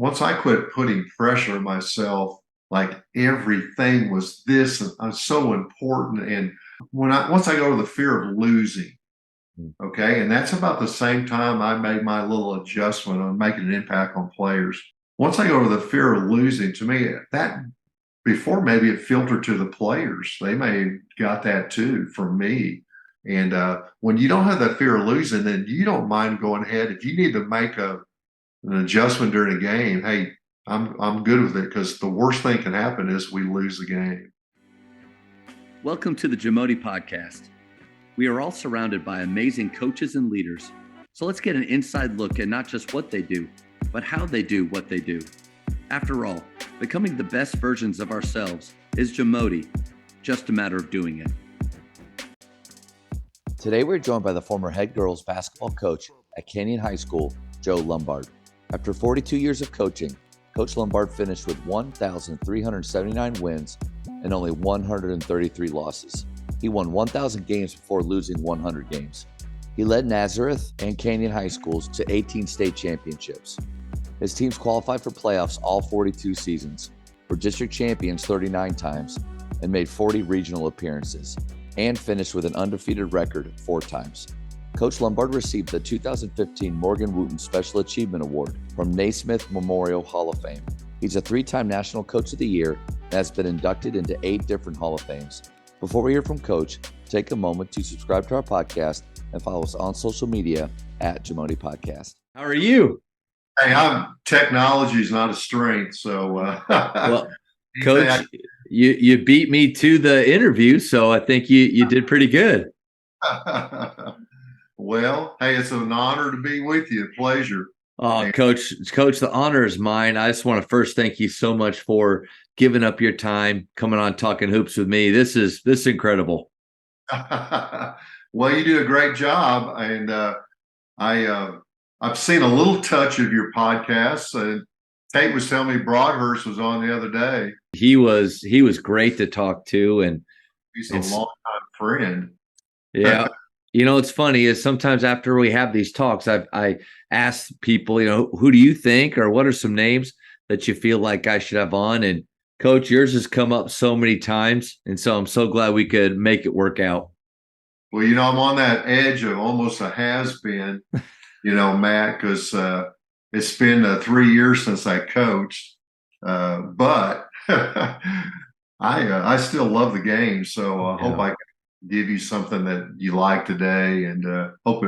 once I quit putting pressure on myself, like everything was this and I'm so important. And once I go to the fear of losing, okay, and that's about the same time I made my little adjustment on making an impact on players. Once I go to the fear of losing, to me, that before maybe it filtered to the players, they may have got that too from me. And when you don't have that fear of losing, then you don't mind going ahead. If you need to make an adjustment during a game, hey, I'm good with it, because the worst thing can happen is we lose the game. Welcome to the Jamodi Podcast. We are all surrounded by amazing coaches and leaders. So let's get an inside look at not just what they do, but how they do what they do. After all, becoming the best versions of ourselves is Jamodi, just a matter of doing it. Today we're joined by the former head girls basketball coach at Canyon High School, Joe Lombard. After 42 years of coaching, Coach Lombard finished with 1,379 wins and only 133 losses. He won 1,000 games before losing 100 games. He led Nazareth and Canyon High Schools to 18 state championships. His teams qualified for playoffs all 42 seasons, were district champions 39 times, and made 40 regional appearances, and finished with an undefeated record 4 times. Coach Lombard received the 2015 Morgan Wooten Special Achievement Award from Naismith Memorial Hall of Fame. He's a 3-time National Coach of the Year and has been inducted into 8 different Hall of Fames. Before we hear from Coach, take a moment to subscribe to our podcast and follow us on social media at Jamodi Podcast. How are you? Hey, technology is not a strength, so well, Coach, you beat me to the interview, so I think you did pretty good. Well, hey, it's an honor to be with you. Pleasure. Oh, Coach, the honor is mine. I just want to first thank you so much for giving up your time, coming on Talking Hoops with me. This is incredible. Well, you do a great job, and I've seen a little touch of your podcast. And Kate was telling me Broadhurst was on the other day. He was great to talk to, and he's a longtime friend. Yeah. You know, it's funny is sometimes after we have these talks, I ask people, who do you think, or what are some names that you feel like I should have on? And Coach, yours has come up so many times. And so I'm so glad we could make it work out. Well, I'm on that edge of almost a has-been, Matt, because it's been 3 years since I coached. But I still love the game. So I hope I can give you something that you like today, and hope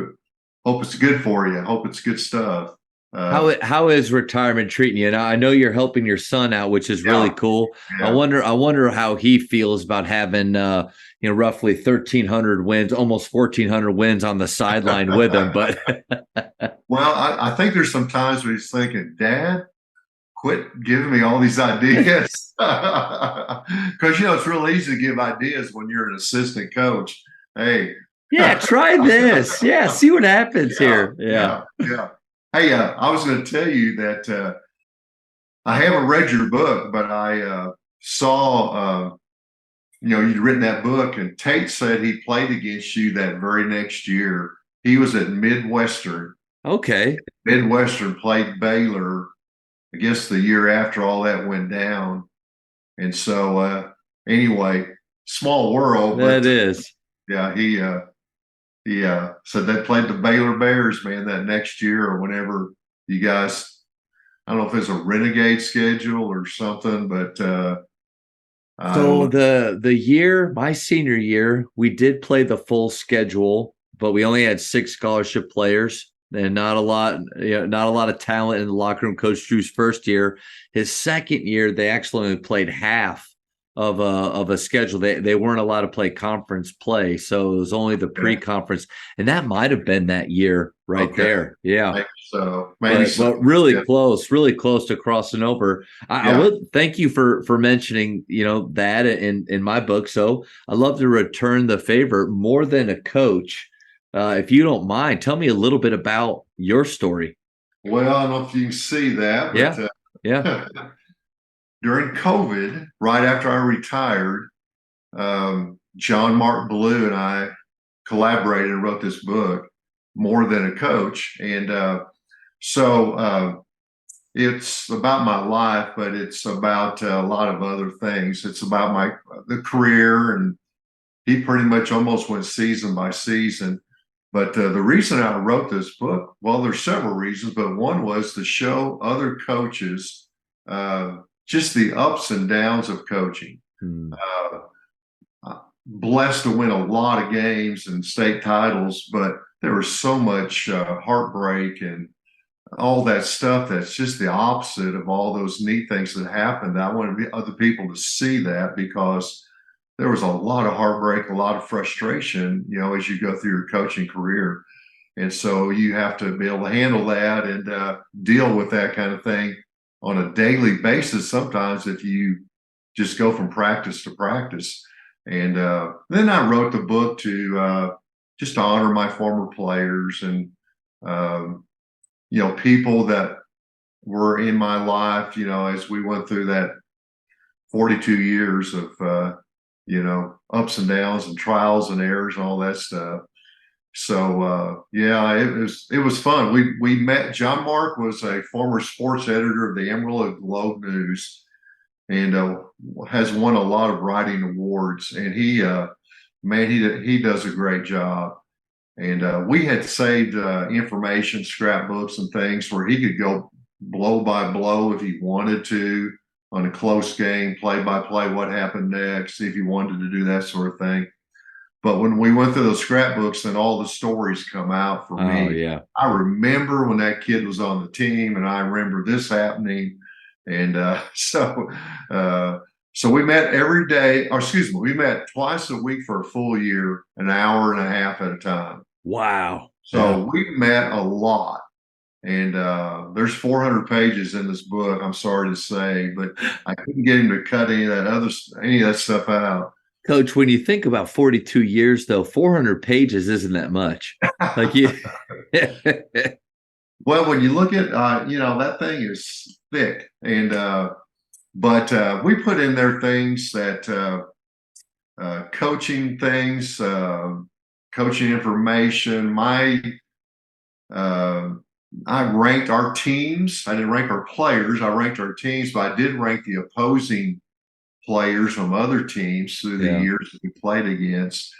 it's good for you. Hope it's good stuff. How is retirement treating you? Now, I know you're helping your son out, which is really cool. Yeah. I wonder how he feels about having roughly 1,300 wins, almost 1,400 wins on the sideline with him. But well, I think there's some times where he's thinking, Dad, quit giving me all these ideas. Because, it's real easy to give ideas when you're an assistant coach. Hey. Yeah, try this. Yeah, see what happens here. Yeah. Hey, I was going to tell you that I haven't read your book, but I saw, you'd written that book, and Tate said he played against you that very next year. He was at Midwestern. Okay. Midwestern played Baylor, I guess the year after all that went down. And so, anyway, small world. That is. Yeah, he said they played the Baylor Bears, man, that next year or whenever you guys, I don't know if it's a renegade schedule or something, but. So the year, my senior year, we did play the full schedule, but we only had 6 scholarship players. And not a lot of talent in the locker room. Coach Drew's first year, his second year, they actually only played half of a schedule. They weren't allowed to play conference play, so it was only the pre-conference, and that might have been that year there. Yeah, maybe but really close to crossing over. I would thank you for mentioning that in my book. So I love to return the favor. More than a coach. If you don't mind, tell me a little bit about your story. Well, I don't know if you can see that. But, yeah. During COVID, right after I retired, John Mark Ballou and I collaborated and wrote this book, More Than a Coach. And so it's about my life, but it's about a lot of other things. It's about the career, and he pretty much almost went season by season. But the reason I wrote this book, well, there's several reasons, but one was to show other coaches just the ups and downs of coaching. Blessed to win a lot of games and state titles, but there was so much heartbreak and all that stuff that's just the opposite of all those neat things that happened. I wanted other people to see that, because there was a lot of heartbreak, a lot of frustration, as you go through your coaching career. And so you have to be able to handle that and deal with that kind of thing on a daily basis sometimes, if you just go from practice to practice. And then I wrote the book to just to honor my former players and, people that were in my life, as we went through that 42 years of, ups and downs and trials and errors and all that stuff. So, it was fun. We met. John Mark was a former sports editor of the Amarillo Globe News, and has won a lot of writing awards. And he does a great job. And we had saved information, scrapbooks and things where he could go blow by blow if he wanted to on a close game, play by play, what happened next, if he wanted to do that sort of thing. But when we went through those scrapbooks, then all the stories come out for me. Oh, yeah. I remember when that kid was on the team, and I remember this happening. And so we met every day, we met twice a week for a full year, an hour and a half at a time. Wow. So we met a lot. And there's 400 pages in this book, I'm sorry to say, but I couldn't get him to cut any of that stuff out. Coach, when you think about 42 years, though, 400 pages isn't that much. Like you. Well, when you look at, that thing is thick, and but we put in there things that coaching things, coaching information. I ranked our teams. I didn't rank our players. I ranked our teams, but I did rank the opposing players from other teams through the years that we played against.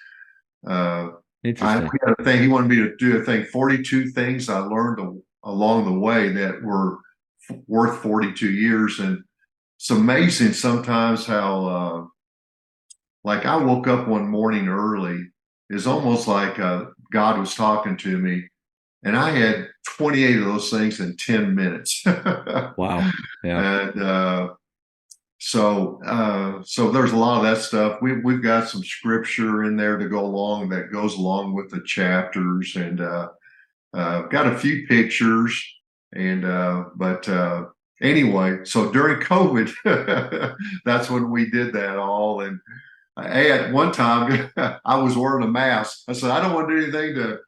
Interesting. We had a thing. He wanted me to do a thing, 42 things I learned along the way that were worth 42 years. And it's amazing sometimes how, like I woke up one morning early. It's almost like God was talking to me. And I had 28 of those things in 10 minutes. Wow. Yeah. And so there's a lot of that stuff. We've got some scripture in there to go along that goes along with the chapters, and got a few pictures. And but anyway, so during COVID, that's when we did that all. And at one time, I was wearing a mask. I said, I don't want to do anything to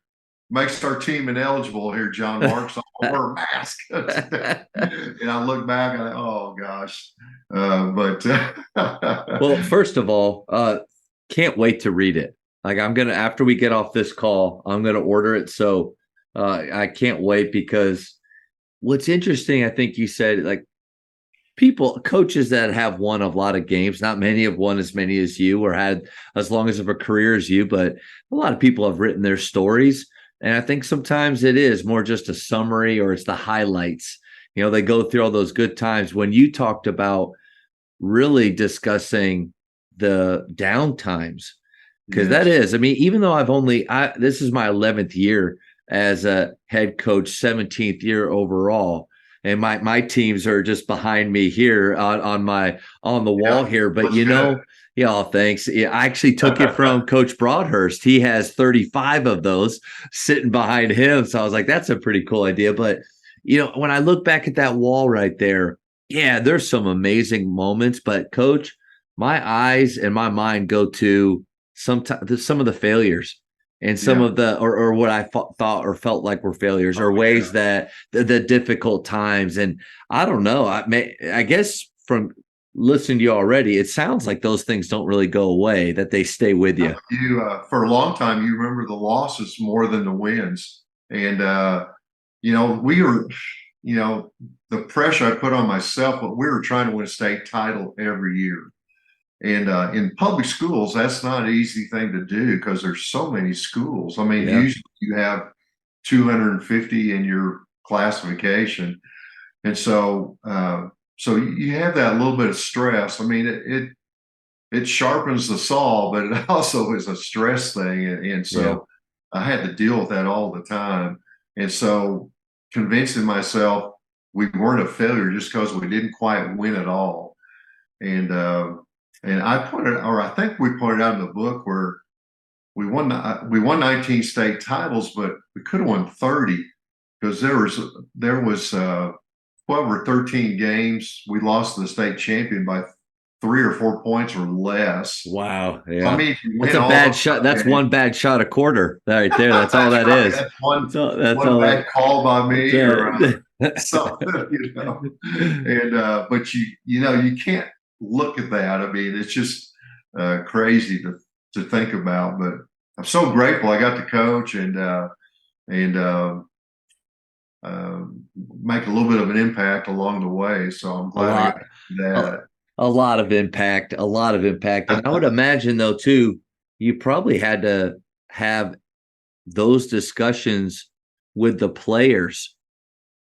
makes our team ineligible here, John Mark, so I'll wear a mask. And I look back, oh gosh. Well, first of all, can't wait to read it. Like after we get off this call, I'm gonna order it. So I can't wait, because what's interesting, I think you said, like, coaches that have won a lot of games, not many have won as many as you or had as long as of a career as you, but a lot of people have written their stories. And I think sometimes it is more just a summary, or it's the highlights. They go through all those good times. When you talked about really discussing the down times, because that is, even though this is my 11th year as a head coach, 17th year overall, and my teams are just behind me here on the wall here. But thanks. Yeah, I actually took it from Coach Broadhurst. He has 35 of those sitting behind him. So I was like, that's a pretty cool idea. But when I look back at that wall right there, there's some amazing moments. But Coach, my eyes and my mind go to some of the failures. And some of the, or what I thought or felt like were failures, or ways that the difficult times. And I don't know, I guess from listening to you already, it sounds like those things don't really go away, that they stay with you. For a long time, you remember the losses more than the wins. And, the pressure I put on myself, but we were trying to win a state title every year. And in public schools, that's not an easy thing to do because there's so many schools. I mean, Yeah. usually you have 250 in your classification. And so, so you have that little bit of stress. I mean, it sharpens the saw, but it also is a stress thing. And so I had to deal with that all the time. And so convincing myself we weren't a failure just because we didn't quite win it all. And I think we pointed out in the book where we won 19 state titles, but we could have won 30 because there was 12 or 13 games. We lost to the state champion by 3 or 4 points or less. Wow. Yeah. I mean, if you that's win a all bad those shot. That's games- one bad shot a quarter right there. That's all that right. is. That's one That's one all bad that. call by me or That's something, And but you can't look at that. I mean, it's just crazy to think about. But I'm so grateful I got to coach and make a little bit of an impact along the way. So I'm glad I got to do that. A lot of impact, a lot of impact. And I would imagine, though, too, you probably had to have those discussions with the players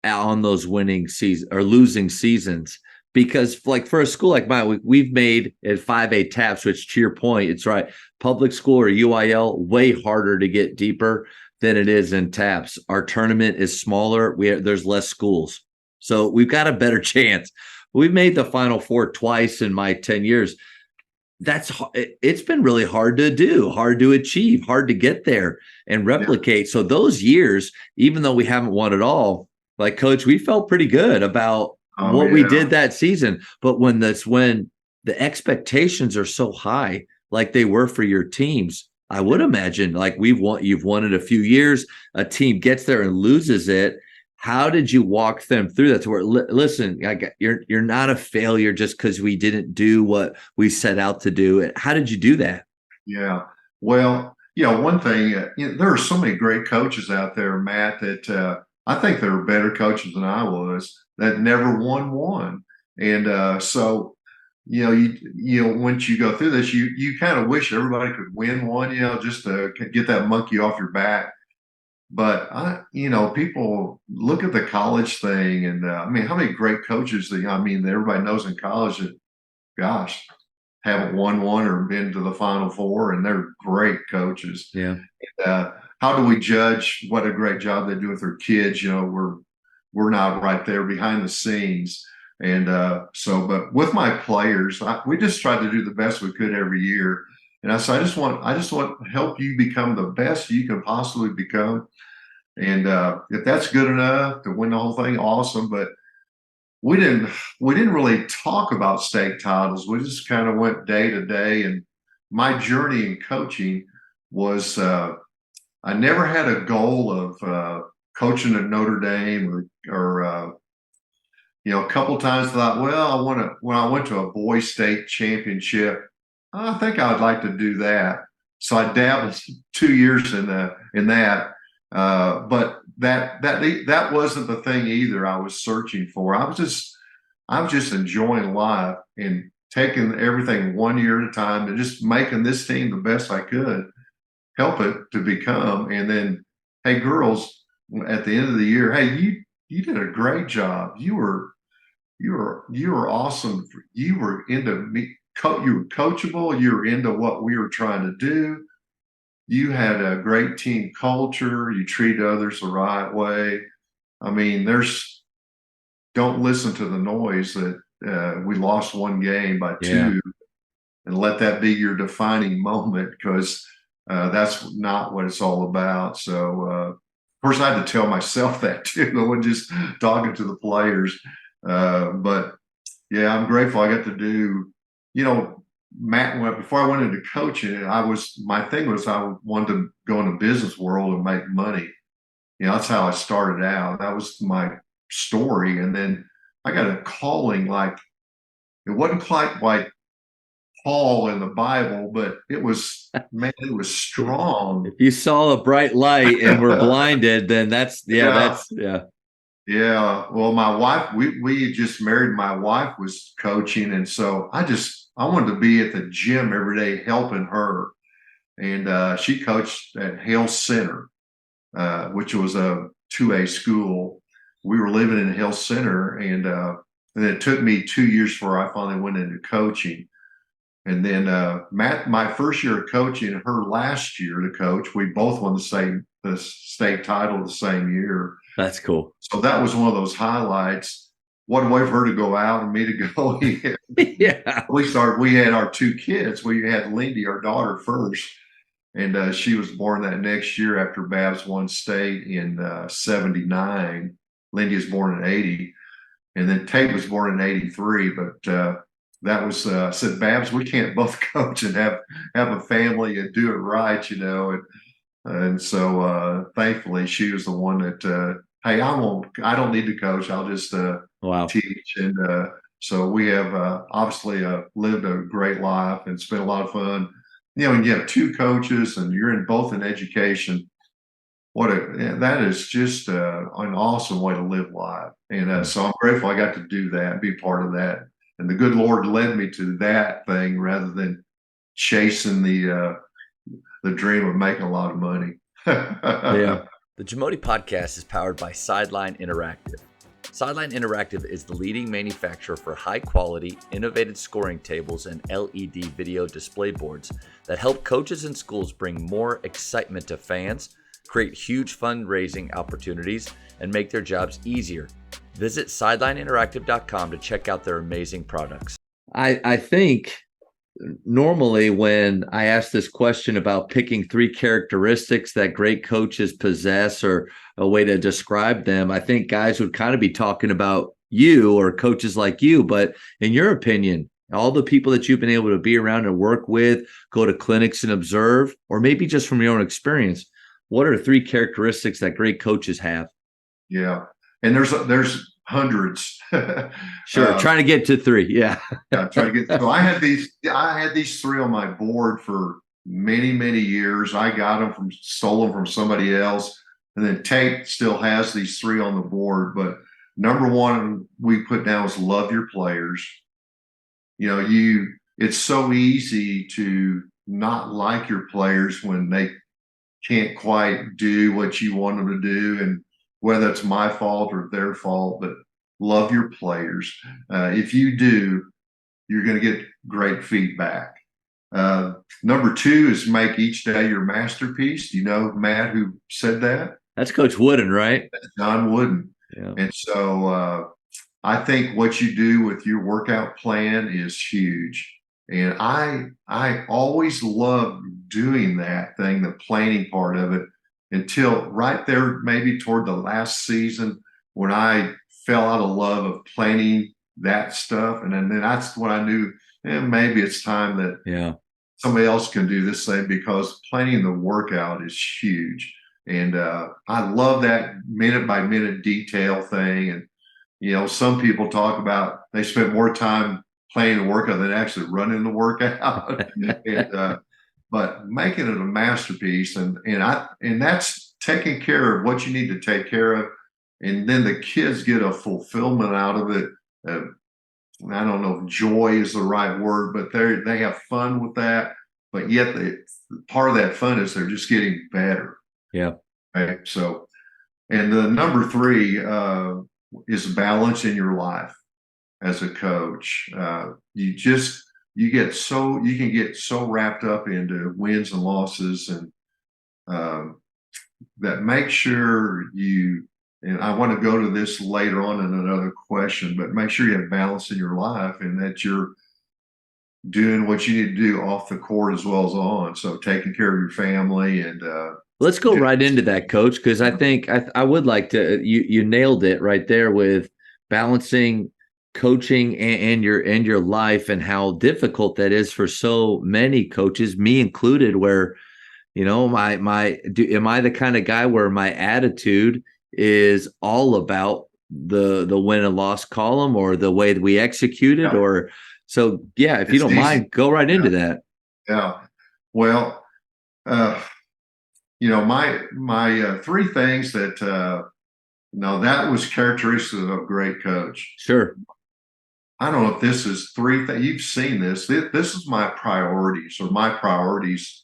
on those winning season or losing seasons. Because, like, for a school like mine, we've made at 5A TAPS, which, to your point, it's right. Public school or UIL, way harder to get deeper than it is in TAPS. Our tournament is smaller. There's less schools. So we've got a better chance. We've made the Final Four twice in my 10 years. It's been really hard to do, hard to achieve, hard to get there and replicate. Yeah. So those years, even though we haven't won it all, like, Coach, we felt pretty good about what we did that season. But when the expectations are so high, like they were for your teams, I would imagine, like, you've won it a few years, a team gets there and loses it. How did you walk them through that? To where, listen, you're not a failure just because we didn't do what we set out to do. How did you do that? Yeah. Well, one thing, there are so many great coaches out there, Matt, that I think there are better coaches than I was that never won one. And so, once you go through this, you kind of wish everybody could win one, just to get that monkey off your back. But people look at the college thing, and I mean, how many great coaches everybody knows in college that, gosh, haven't won one or been to the Final Four, and they're great coaches. Yeah. And, how do we judge what a great job they do with their kids? We're not right there behind the scenes, and but with my players, we just tried to do the best we could every year. And I said, I just want to help you become the best you can possibly become. And if that's good enough to win the whole thing, awesome. But we didn't really talk about state titles. We just kind of went day to day. And my journey in coaching was I never had a goal of coaching at Notre Dame or a couple times thought, well, when I went to a boys state championship, I think I'd like to do that. So I dabbled 2 years in that. But that wasn't the thing either I was searching for. I was just enjoying life and taking everything 1 year at a time and just making this team the best I could help it to become. And then, hey, girls, at the end of the year, hey, you did a great job. You were awesome. You were into me. You were coachable. You were into what we were trying to do. You had a great team culture. You treat others the right way. I mean, don't listen to the noise that we lost one game by 2 and let that be your defining moment, because that's not what it's all about. So, of course, I had to tell myself that too. I wasn't just talking to the players. But yeah, I'm grateful I got to do, Matt, before I went into coaching, my thing was I wanted to go in the business world and make money. That's how I started out. That was my story. And then I got a calling, like, it wasn't quite like Paul in the Bible, but it was strong. If you saw a bright light and were blinded, then that's. Yeah. Well, my wife, we had just married. My wife was coaching, and so I wanted to be at the gym every day helping her. And she coached at Hale Center, which was a 2A school. We were living in Hale Center, and it took me 2 years before I finally went into coaching. And then Matt, my first year of coaching, her last year to coach, we both won the state title the same year. That's cool. So that was one of those highlights. What a way for her to go out and me to go in. Yeah. We had our two kids. We had Lindy, our daughter, first. And she was born that next year after Babs won state in 79. Lindy was born in 80. And then Tate was born in 83. But that was, said, Babs, we can't both coach and have a family and do it right, you know. And so thankfully she was the one that, hey, I don't need to coach. I'll just Wow. teach. And so we have obviously lived a great life and spent a lot of fun. You know, and you have two coaches and you're in both in education. That is just an awesome way to live life. And so I'm grateful I got to do that, be part of that. And the good Lord led me to that thing rather than chasing the dream of making a lot of money. Yeah. The Jamodi podcast is powered by Sideline Interactive. Sideline Interactive is the leading manufacturer for high-quality, innovative scoring tables and LED video display boards that help coaches and schools bring more excitement to fans, create huge fundraising opportunities, and make their jobs easier. Visit sidelineinteractive.com to check out their amazing products. I think normally when I ask this question about picking 3 characteristics that great coaches possess or a way to describe them, I think guys would kind of be talking about you or coaches like you. But in your opinion, all the people that you've been able to be around and work with, go to clinics and observe, or maybe just from your own experience, what are 3 characteristics that great coaches have? Yeah. And there's hundreds. Sure. Trying to get to 3. Yeah. Yeah. Try to get, so I had these 3 on my board for many, many years. I got them stole them from somebody else. And then Tate still has these 3 on the board. But number 1 we put down was love your players. You know, it's so easy to not like your players when they can't quite do what you want them to do. And whether it's my fault or their fault, but love your players. If you do, you're going to get great feedback. Number 2 is make each day your masterpiece. Do you know Matt who said that? That's Coach Wooden, right? That's John Wooden. Yeah. And so I think what you do with your workout plan is huge. And I always loved doing that thing, the planning part of it, until right there, maybe toward the last season when I fell out of love of planning that stuff. And then that's when I knew maybe it's time that somebody else can do this thing, because planning the workout is huge. And I love that minute by minute detail thing. And, you know, some people talk about they spent more time planning the workout than actually running the workout. But making it a masterpiece, and that's taking care of what you need to take care of, and then the kids get a fulfillment out of it. I don't know if joy is the right word, but they have fun with that. But yet, part of that fun is they're just getting better. Yeah. Okay. So, and the number 3 is balance in your life as a coach. You can get so wrapped up into wins and losses, and that make sure and I want to go to this later on in another question, but make sure you have balance in your life and that you're doing what you need to do off the court as well as on. So taking care of your family and let's go right into that, Coach, because I think I would like to. You nailed it right there with balancing coaching and your life, and how difficult that is for so many coaches, me included. Where, you know, am I the kind of guy where my attitude is all about the win and loss column or the way that we execute it, or so? Yeah, if you don't mind, go right into that. Yeah. Well, you know, my 3 things that No, that was characteristic of a great coach. Sure. I don't know if this is three things. You've seen this. This is my priorities, or my priorities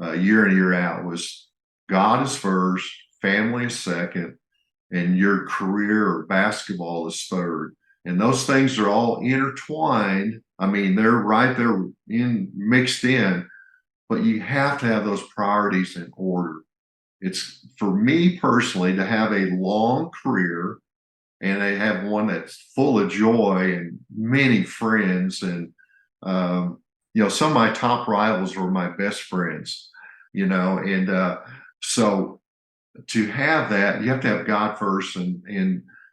year in, year out, was God is first, family is second, and your career or basketball is third. And those things are all intertwined. I mean, they're right there mixed in, but you have to have those priorities in order. It's, for me personally, to have a long career, and I have one that's full of joy and many friends. And, some of my top rivals were my best friends, and so to have that, you have to have God first, and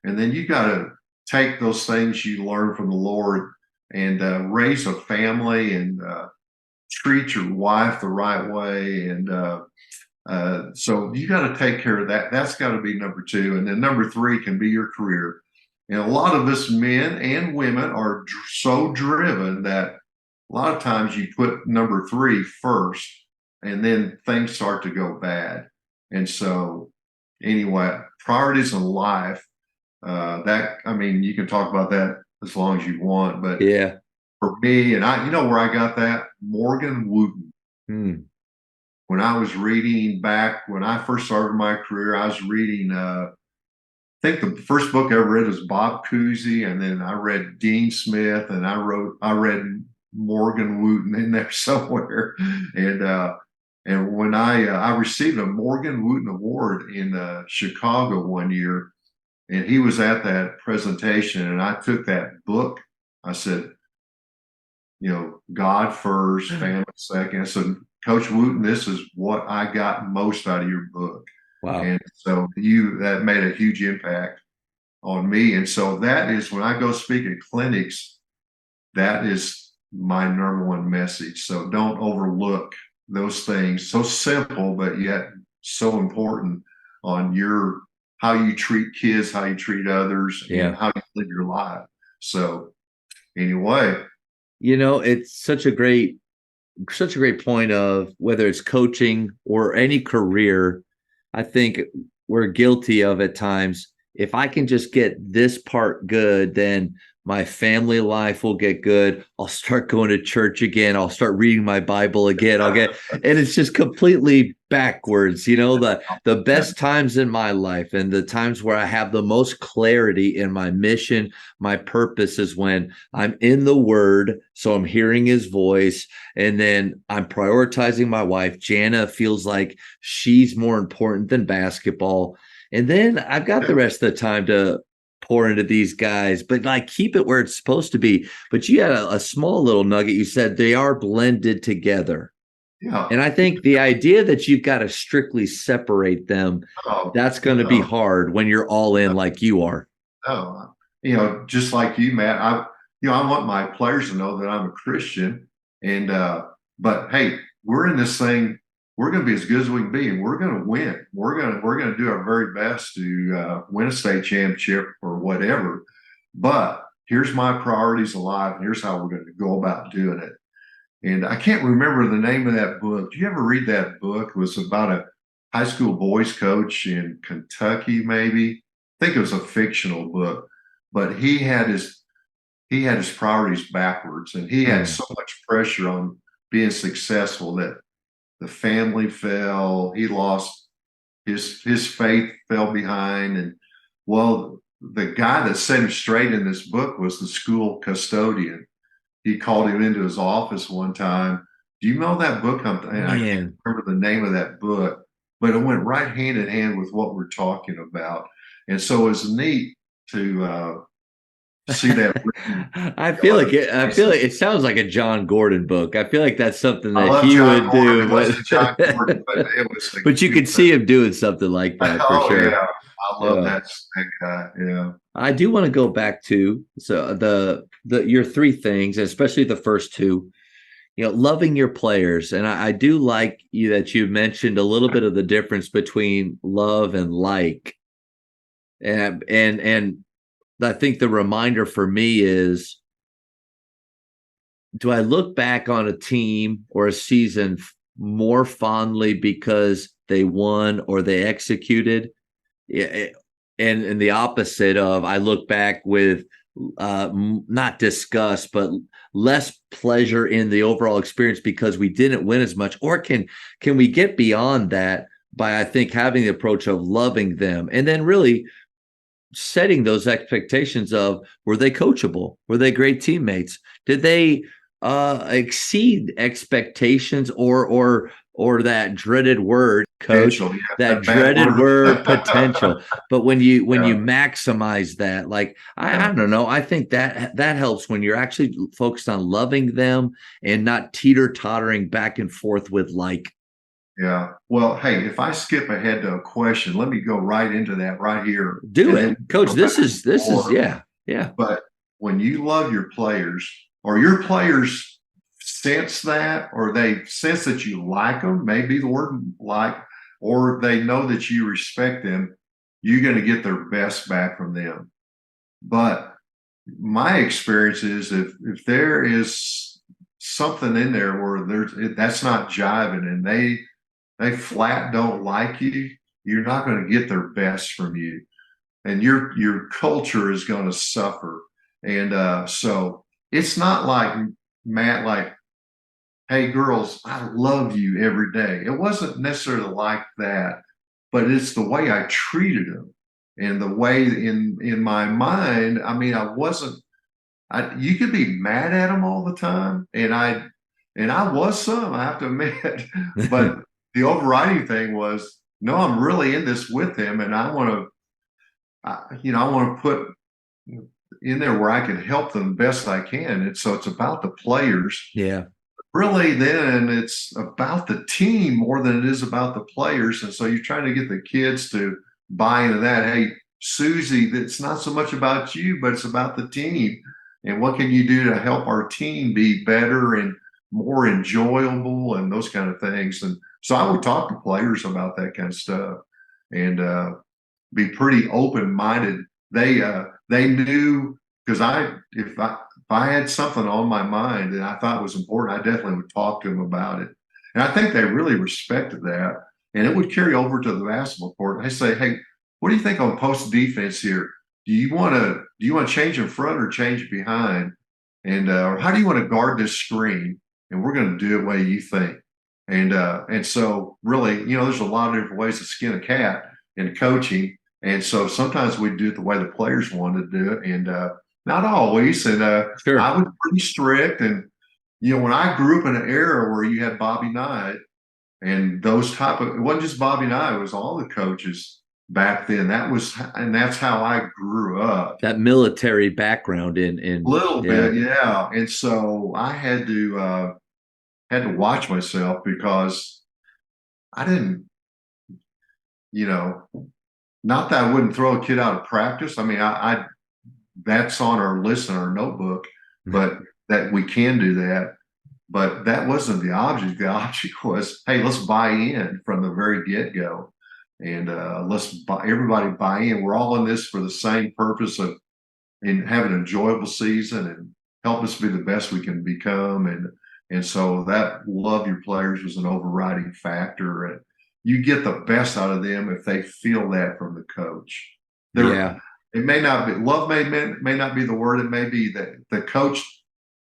then you got to take those things you learn from the Lord and raise a family, and treat your wife the right way. And so you got to take care of that. That's got to be number two. And then number three can be your career. And a lot of us men and women are so driven that a lot of times you put number three first, and then things start to go bad. And so anyway, priorities in life, you can talk about that as long as you want, but yeah, for me, and where I got that? Morgan Wooten. When I was reading back, when I first started my career, I was reading, I think the first book I ever read was Bob Cousy, and then I read Dean Smith, and I read Morgan Wooten in there somewhere. And when I received a Morgan Wooten Award in Chicago one year, and he was at that presentation, and I took that book. I said, God first, family second. I said, Coach Wooten, this is what I got most out of your book. Wow. And so that made a huge impact on me. And so that is, when I go speak at clinics, that is my number one message. So don't overlook those things. So simple, but yet so important on how you treat kids, how you treat others, and how you live your life. So anyway, it's such a great point of whether it's coaching or any career. I think we're guilty of at times. If I can just get this part good, then my family life will get good. I'll start going to church again. I'll start reading my Bible again. And it's just completely backwards. The best times in my life and the times where I have the most clarity in my mission, my purpose, is when I'm in the Word. So I'm hearing His voice, and then I'm prioritizing my wife. Jana feels like she's more important than basketball. And then I've got the rest of the time to pour into these guys, but keep it where it's supposed to be. But you had a small little nugget. You said they are blended together. Yeah. And I think the idea that you've got to strictly separate them, that's going to be hard when you're all in like you are. Just like you, Matt, I want my players to know that I'm a Christian, and but hey, we're in this thing. We're going to be as good as we can be, and we're going to win. We're going to do our very best to win a state championship or whatever. But here's my priorities in life, and here's how we're going to go about doing it. And I can't remember the name of that book. Do you ever read that book? It was about a high school boys coach in Kentucky, maybe. I think it was a fictional book, but he had his priorities backwards, and he had so much pressure on being successful that the family fell. He lost his faith, fell behind. And the guy that set him straight in this book was the school custodian. He called him into his office one time. Do you know that book? I can't remember the name of that book, but it went right hand in hand with what we're talking about. And so it's neat to see that. I feel like it sounds like a John Gordon book. I feel like that's something that he would do. But you could see him doing something like that for sure. Yeah. I love that guy. Yeah. I do want to go back to your three things, especially the first two. Loving your players, and I do like that you mentioned a little bit of the difference between love and like, and I think the reminder for me is, do I look back on a team or a season more fondly because they won or they executed? and the opposite of, I look back with not disgust, but less pleasure in the overall experience because we didn't win as much? Or can we get beyond that by, I think, having the approach of loving them and then really setting those expectations of, were they coachable? Were they great teammates? Did they exceed expectations, or that dreaded word, coach, Potential, yeah, that bad dreaded word, potential? But when you Yeah. maximize that, like, Yeah. I don't know, I think that helps when you're actually focused on loving them and not teeter-tottering back and forth with like. Yeah. Well, hey, if I skip ahead to a question, let me go right into that right here. Do And it, then coach. go This back is more. yeah. But when you love your players, or your players sense that, or they sense that you like them, maybe the word like, or they know that you respect them, you're going to get their best back from them. But my experience is, if there is something in there where that's not jiving, and they flat don't like you, you're not going to get their best from you, and your culture is going to suffer. And so it's not like, Matt, like, hey girls, I love you every day. It wasn't necessarily like that, but it's the way I treated them, and the way in my mind. I mean, I wasn't. You could be mad at them all the time, and I was some, I have to admit, but the overriding thing was, no, I'm really in this with them, and I want to, I want to put in there where I can help them best I can. And so it's about the players. Yeah. Really, then it's about the team more than it is about the players. And so you're trying to get the kids to buy into that. Hey, Susie, it's not so much about you, but it's about the team. And what can you do to help our team be better and more enjoyable and those kind of things? And so I would talk to players about that kind of stuff, and be pretty open-minded. They knew, because if I had something on my mind that I thought was important, I definitely would talk to them about it. And I think they really respected that. And it would carry over to the basketball court. I say, hey, what do you think on post defense here? Do you want to change in front or change behind? And or how do you want to guard this screen? And we're going to do it the way you think. And so really, there's a lot of different ways to skin a cat in coaching. And so sometimes we do it the way the players wanted to do it, and not always. And Sure. I was pretty strict. And when I grew up in an era where you had Bobby Knight and those it wasn't just Bobby Knight, it was all the coaches back then. And that's how I grew up. That military background in A little bit, yeah. And so I had to watch myself, because I didn't, not that I wouldn't throw a kid out of practice. I mean, I that's on our list in our notebook, but that we can do that. But that wasn't the object. The object was, hey, let's buy in from the very get-go, and everybody buy in. We're all in this for the same purpose of having an enjoyable season and help us be the best we can become. And so that love your players was an overriding factor. And you get the best out of them if they feel that from the coach. It may not be love, may not be the word. It may be that the coach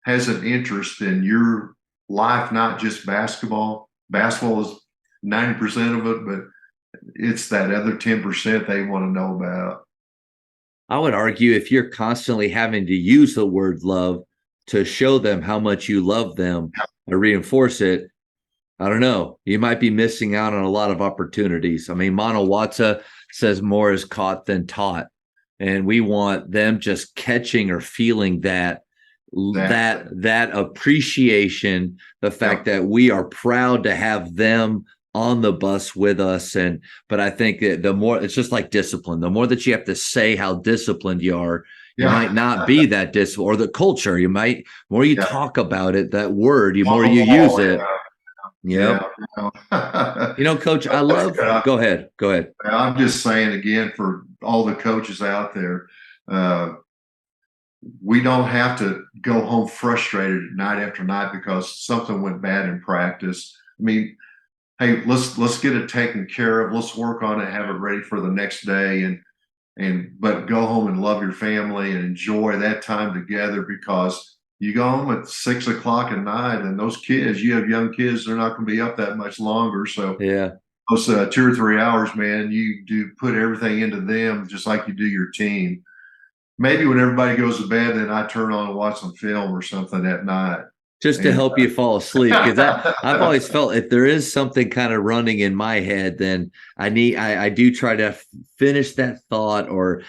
has an interest in your life, not just basketball. Basketball is 90% of it, but it's that other 10% they want to know about. I would argue, if you're constantly having to use the word love to show them how much you love them or reinforce it, I don't know, you might be missing out on a lot of opportunities. I mean, Mano Watsa says more is caught than taught. And we want them just catching or feeling that appreciation, the fact that we are proud to have them on the bus with us. But I think that the more, it's just like discipline. The more that you have to say how disciplined you are, you might not be that disciplined. Or the culture, more you talk about it, that word, more you use it. Yeah. Coach, I love, go ahead. I'm just saying again, for all the coaches out there, we don't have to go home frustrated night after night because something went bad in practice. I mean, hey, let's get it taken care of. Let's work on it, have it ready for the next day. but go home and love your family and enjoy that time together, because you go home at 6 o'clock at night and those kids, you have young kids, they're not going to be up that much longer. So Yeah. those 2 or 3 hours, man, you do put everything into them just like you do your team. Maybe when everybody goes to bed, then I turn on and watch some film or something at night. Just to help you fall asleep. Because I've always felt if there is something kind of running in my head, then I do try to finish that thought or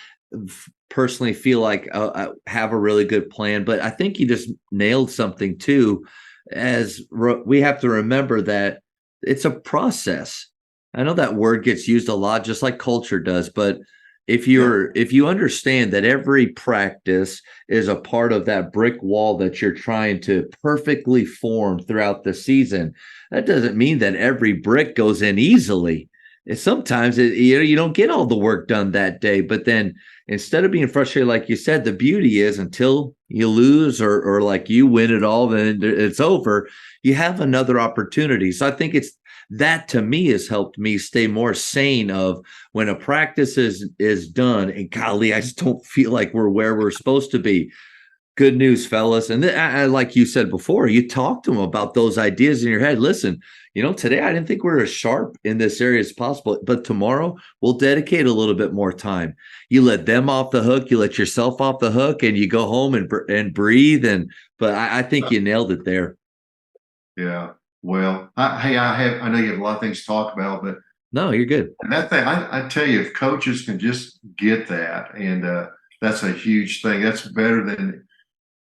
personally feel like I have a really good plan. But I think you just nailed something too, as we have to remember that it's a process. I know that word gets used a lot, just like culture does, but if you understand that every practice is a part of that brick wall that you're trying to perfectly form throughout the season, that doesn't mean that every brick goes in easily. Sometimes you don't get all the work done that day, but then instead of being frustrated, like you said, the beauty is until you lose or like you win it all, then it's over. You have another opportunity. So I think that to me has helped me stay more sane of when a practice is done and golly, I just don't feel like we're where we're supposed to be. Good news, fellas. And like you said before, you talk to them about those ideas in your head. Listen, today I didn't think we were as sharp in this area as possible, but tomorrow we'll dedicate a little bit more time. You let them off the hook, you let yourself off the hook, and you go home and breathe. But I think you nailed it there. Yeah. Well, I know you have a lot of things to talk about, but no, you're good. And that thing, I tell you, if coaches can just get that, and that's a huge thing. That's better than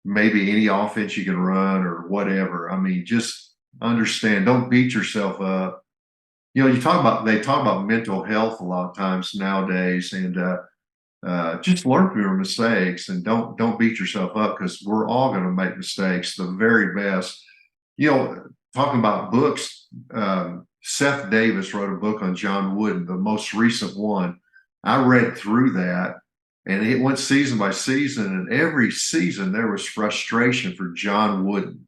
maybe any offense you can run or whatever. I mean, just understand. Don't beat yourself up. They talk about mental health a lot of times nowadays, and just learn from your mistakes and don't beat yourself up, because we're all going to make mistakes. The very best. Talking about books, Seth Davis wrote a book on John Wooden, the most recent one. I read through that, and it went season by season, and every season there was frustration for John Wooden.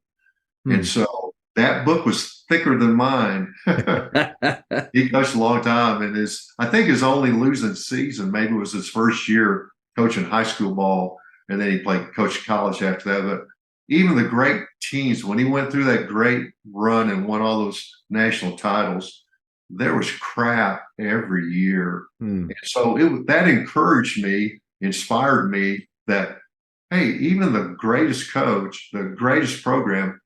And so that book was thicker than mine. He coached a long time, and I think his only losing season maybe was his first year coaching high school ball, and then he coached college after that. But even the great teams, when he went through that great run and won all those national titles, there was crap every year. And so that encouraged me, inspired me that, hey, even the greatest coach, the greatest program,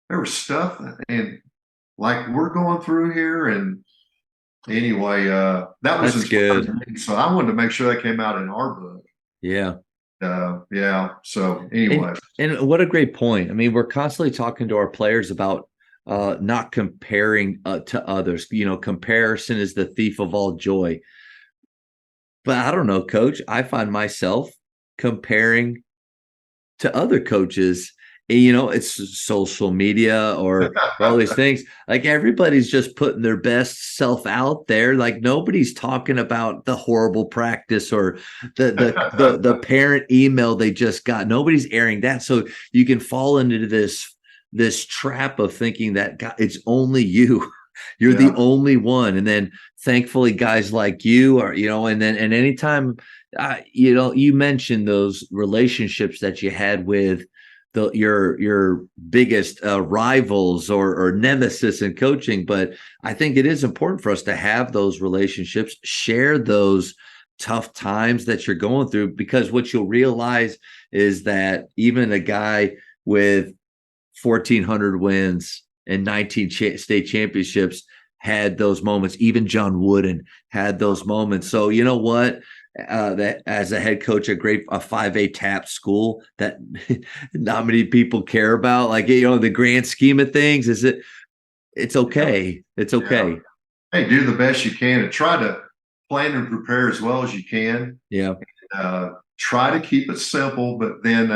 there was stuff and like we're going through here. And anyway, that's good. So I wanted to make sure that came out in our book. Yeah. So anyway, and what a great point. I mean, we're constantly talking to our players about not comparing to others. Comparison is the thief of all joy. But I don't know, Coach. I find myself comparing to other coaches. It's social media or all these things. Like everybody's just putting their best self out there. Like nobody's talking about the horrible practice or the parent email they just got. Nobody's airing that. So you can fall into this trap of thinking that God, it's only you. You're the only one. And then thankfully guys like you are, and anytime you mentioned those relationships that you had with your biggest rivals or nemesis in coaching. But I think it is important for us to have those relationships, share those tough times that you're going through, because what you'll realize is that even a guy with 1,400 wins and 19 state championships had those moments. Even John Wooden had those moments. So you know what? That as a head coach at a 5A TAP school that not many people care about, like the grand scheme of things, it's okay. It's okay. Yeah. Hey, do the best you can and try to plan and prepare as well as you can. Yeah. Try to keep it simple, but then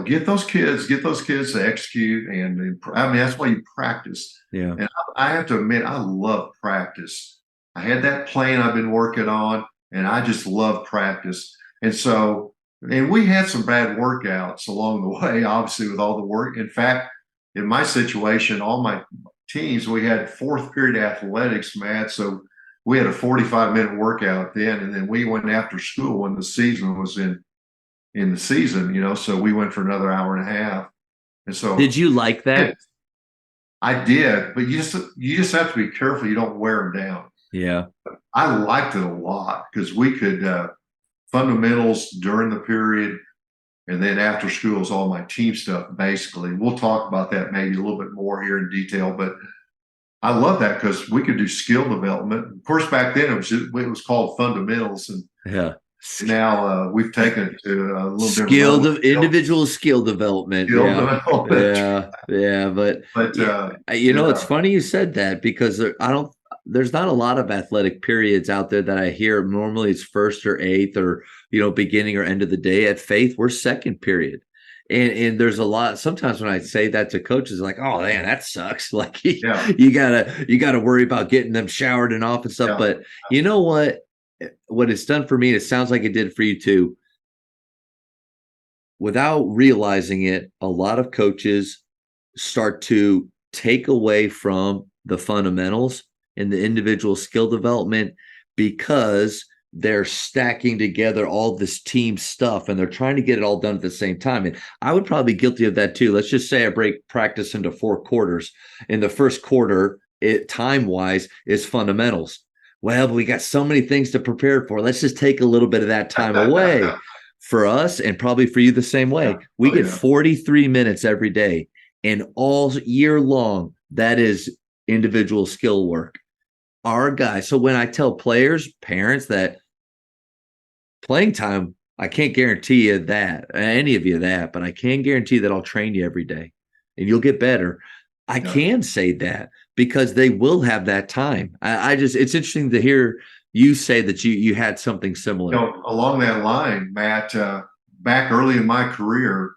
get those kids to execute, and I mean that's why you practice. Yeah. And I have to admit, I love practice. I had that plan I've been working on, and I just love practice. And so, and we had some bad workouts along the way, obviously, with all the work. In fact, in my situation, all my teams, we had fourth period athletics, Matt. So we had a 45-minute workout then, and then we went after school when the season was in the season, so we went for another hour and a half. And so Did you like that? I did, but you just have to be careful you don't wear them down. Yeah. I liked it a lot because we could fundamentals during the period, and then after school is all my team stuff. Basically, we'll talk about that maybe a little bit more here in detail, but I love that because we could do skill development. Of course, back then it was called fundamentals, and Yeah. now we've taken it to a little different level. Individual skill development. Development. Yeah. But it's funny you said that because there's not a lot of athletic periods out there that I hear. Normally it's first or eighth or, beginning or end of the day. At Faith, we're second period. And there's a lot. Sometimes when I say that to coaches, like, oh man, that sucks. Like you gotta worry about getting them showered and off and stuff. Yeah. But you know what it's done for me, it sounds like it did for you too. Without realizing it, a lot of coaches start to take away from the fundamentals and the individual skill development because they're stacking together all this team stuff and they're trying to get it all done at the same time. And I would probably be guilty of that too. Let's just say I break practice into 4 quarters. In the first quarter, time-wise, is fundamentals. Well, we got so many things to prepare for. Let's just take a little bit of that time away. For us, and probably for you the same way, we get 43 minutes every day, and all year long, that is individual skill work. Our guys. So when I tell players, parents that playing time, I can't guarantee you that, any of you that, but I can guarantee that I'll train you every day and you'll get better. I can say that because they will have that time. It's interesting to hear you say that you had something similar. Along that line, Matt, back early in my career,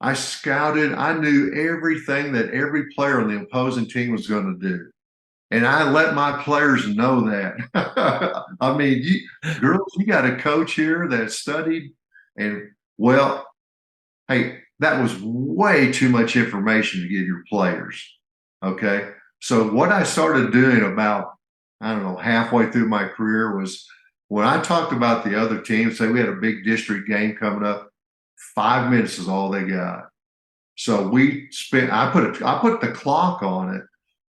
I scouted. I knew everything that every player on the opposing team was going to do. And I let my players know that. I mean, girls, you got a coach here that studied. And, well, hey, that was way too much information to give your players. Okay. So what I started doing about, I don't know, halfway through my career was when I talked about the other teams, say we had a big district game coming up, 5 minutes is all they got. So I put the clock on it.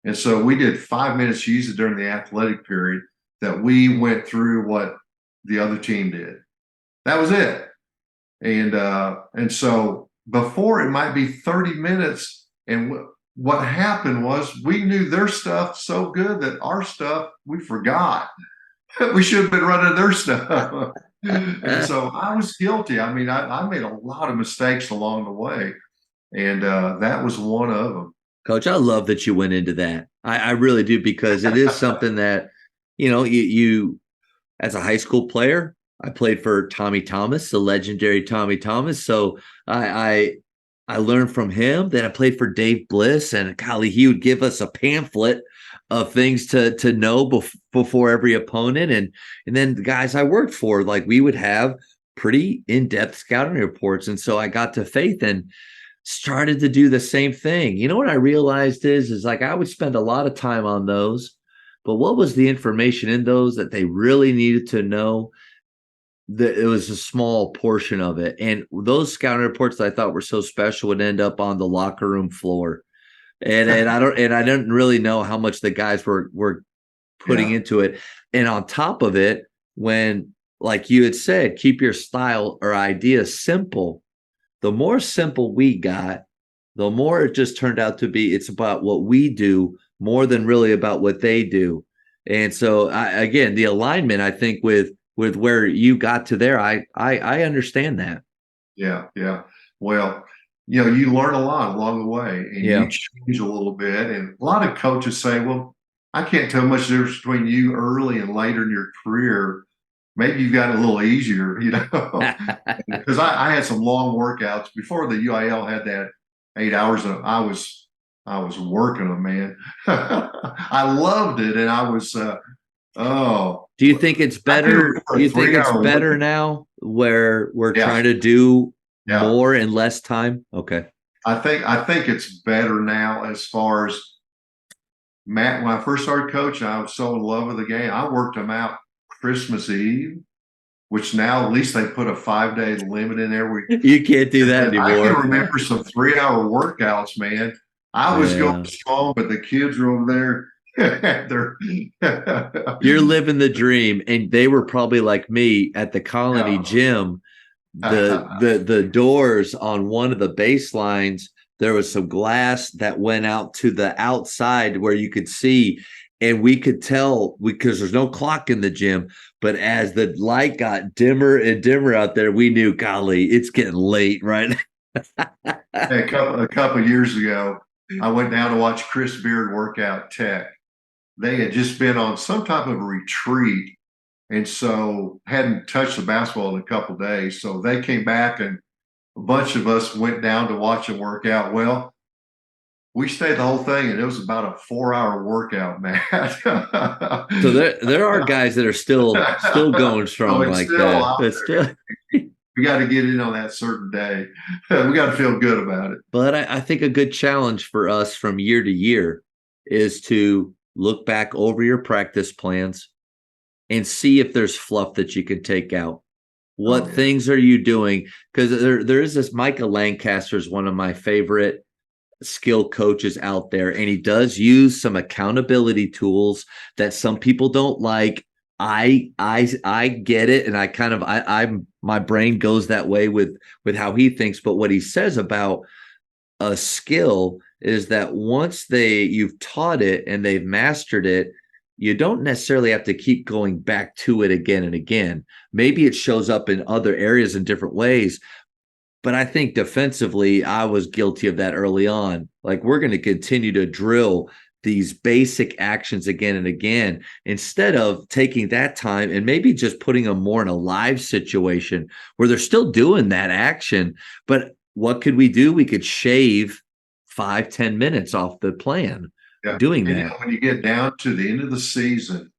And so we did 5 minutes usually during the athletic period that we went through what the other team did. That was it. And so before it might be 30 minutes. And what happened was we knew their stuff so good that our stuff, we forgot. We should have been running their stuff. And so I was guilty. I mean, I made a lot of mistakes along the way. And that was one of them. Coach, I love that you went into that. I really do, because it is something that, you as a high school player, I played for Tommy Thomas, the legendary Tommy Thomas. So I learned from him. Then I played for Dave Bliss, and golly, he would give us a pamphlet of things to know before every opponent. And then the guys I worked for, like, we would have pretty in-depth scouting reports. And so I got to Faith and started to do the same thing. You know what I realized is like I would spend a lot of time on those, but what was the information in those that they really needed to know? That it was a small portion of it. And those scouting reports that I thought were so special would end up on the locker room floor. And I didn't really know how much the guys were putting into it. And on top of it, when, like you had said, keep your style or idea simple, the more simple we got, the more it just turned out to be, it's about what we do more than really about what they do. And so again, the alignment, I think with where you got to there, I understand that. Yeah. Well, you learn a lot along the way, and you change a little bit. And a lot of coaches say, well, I can't tell much difference between you early and later in your career. Maybe you've got it a little easier, because I had some long workouts before the UIL had that 8 hours. I was working them, man. I loved it. And I was, do you think it's better? Do you think it's better now where we're trying to do more in less time? Okay. I think it's better now as far as Matt, when I first started coaching, I was so in love with the game. I worked them out Christmas Eve, which now at least they put a 5-day limit in there. You can't do that anymore. I can remember some 3-hour workouts, man. I was going strong, but the kids were over there. You're living the dream. And they were probably like me at the Colony gym. The doors on one of the baselines, there was some glass that went out to the outside where you could see, and we could tell because there's no clock in the gym. But as the light got dimmer and dimmer out there, we knew, golly, it's getting late, right? A couple of years ago, I went down to watch Chris Beard work out Tech. They had just been on some type of a retreat, and so hadn't touched the basketball in a couple of days. So they came back, and a bunch of us went down to watch them work out. Well, we stayed the whole thing, and it was about a 4-hour workout, Matt. So there are guys that are still going strong like that. We got to get in on that certain day. We got to feel good about it. But I think a good challenge for us from year to year is to look back over your practice plans and see if there's fluff that you can take out. What things are you doing? Because there is this Micah Lancaster is one of my favorite skill coaches out there, and he does use some accountability tools that some people don't like. I get it, and I'm my brain goes that way with how he thinks. But what he says about a skill is that once you've taught it and they've mastered it, you don't necessarily have to keep going back to it again and again. Maybe it shows up in other areas in different ways. But I think defensively, I was guilty of that early on. Like, we're going to continue to drill these basic actions again and again, instead of taking that time and maybe just putting them more in a live situation where they're still doing that action. But what could we do? We could shave 5-10 minutes off the plan doing that. When you get down to the end of the season,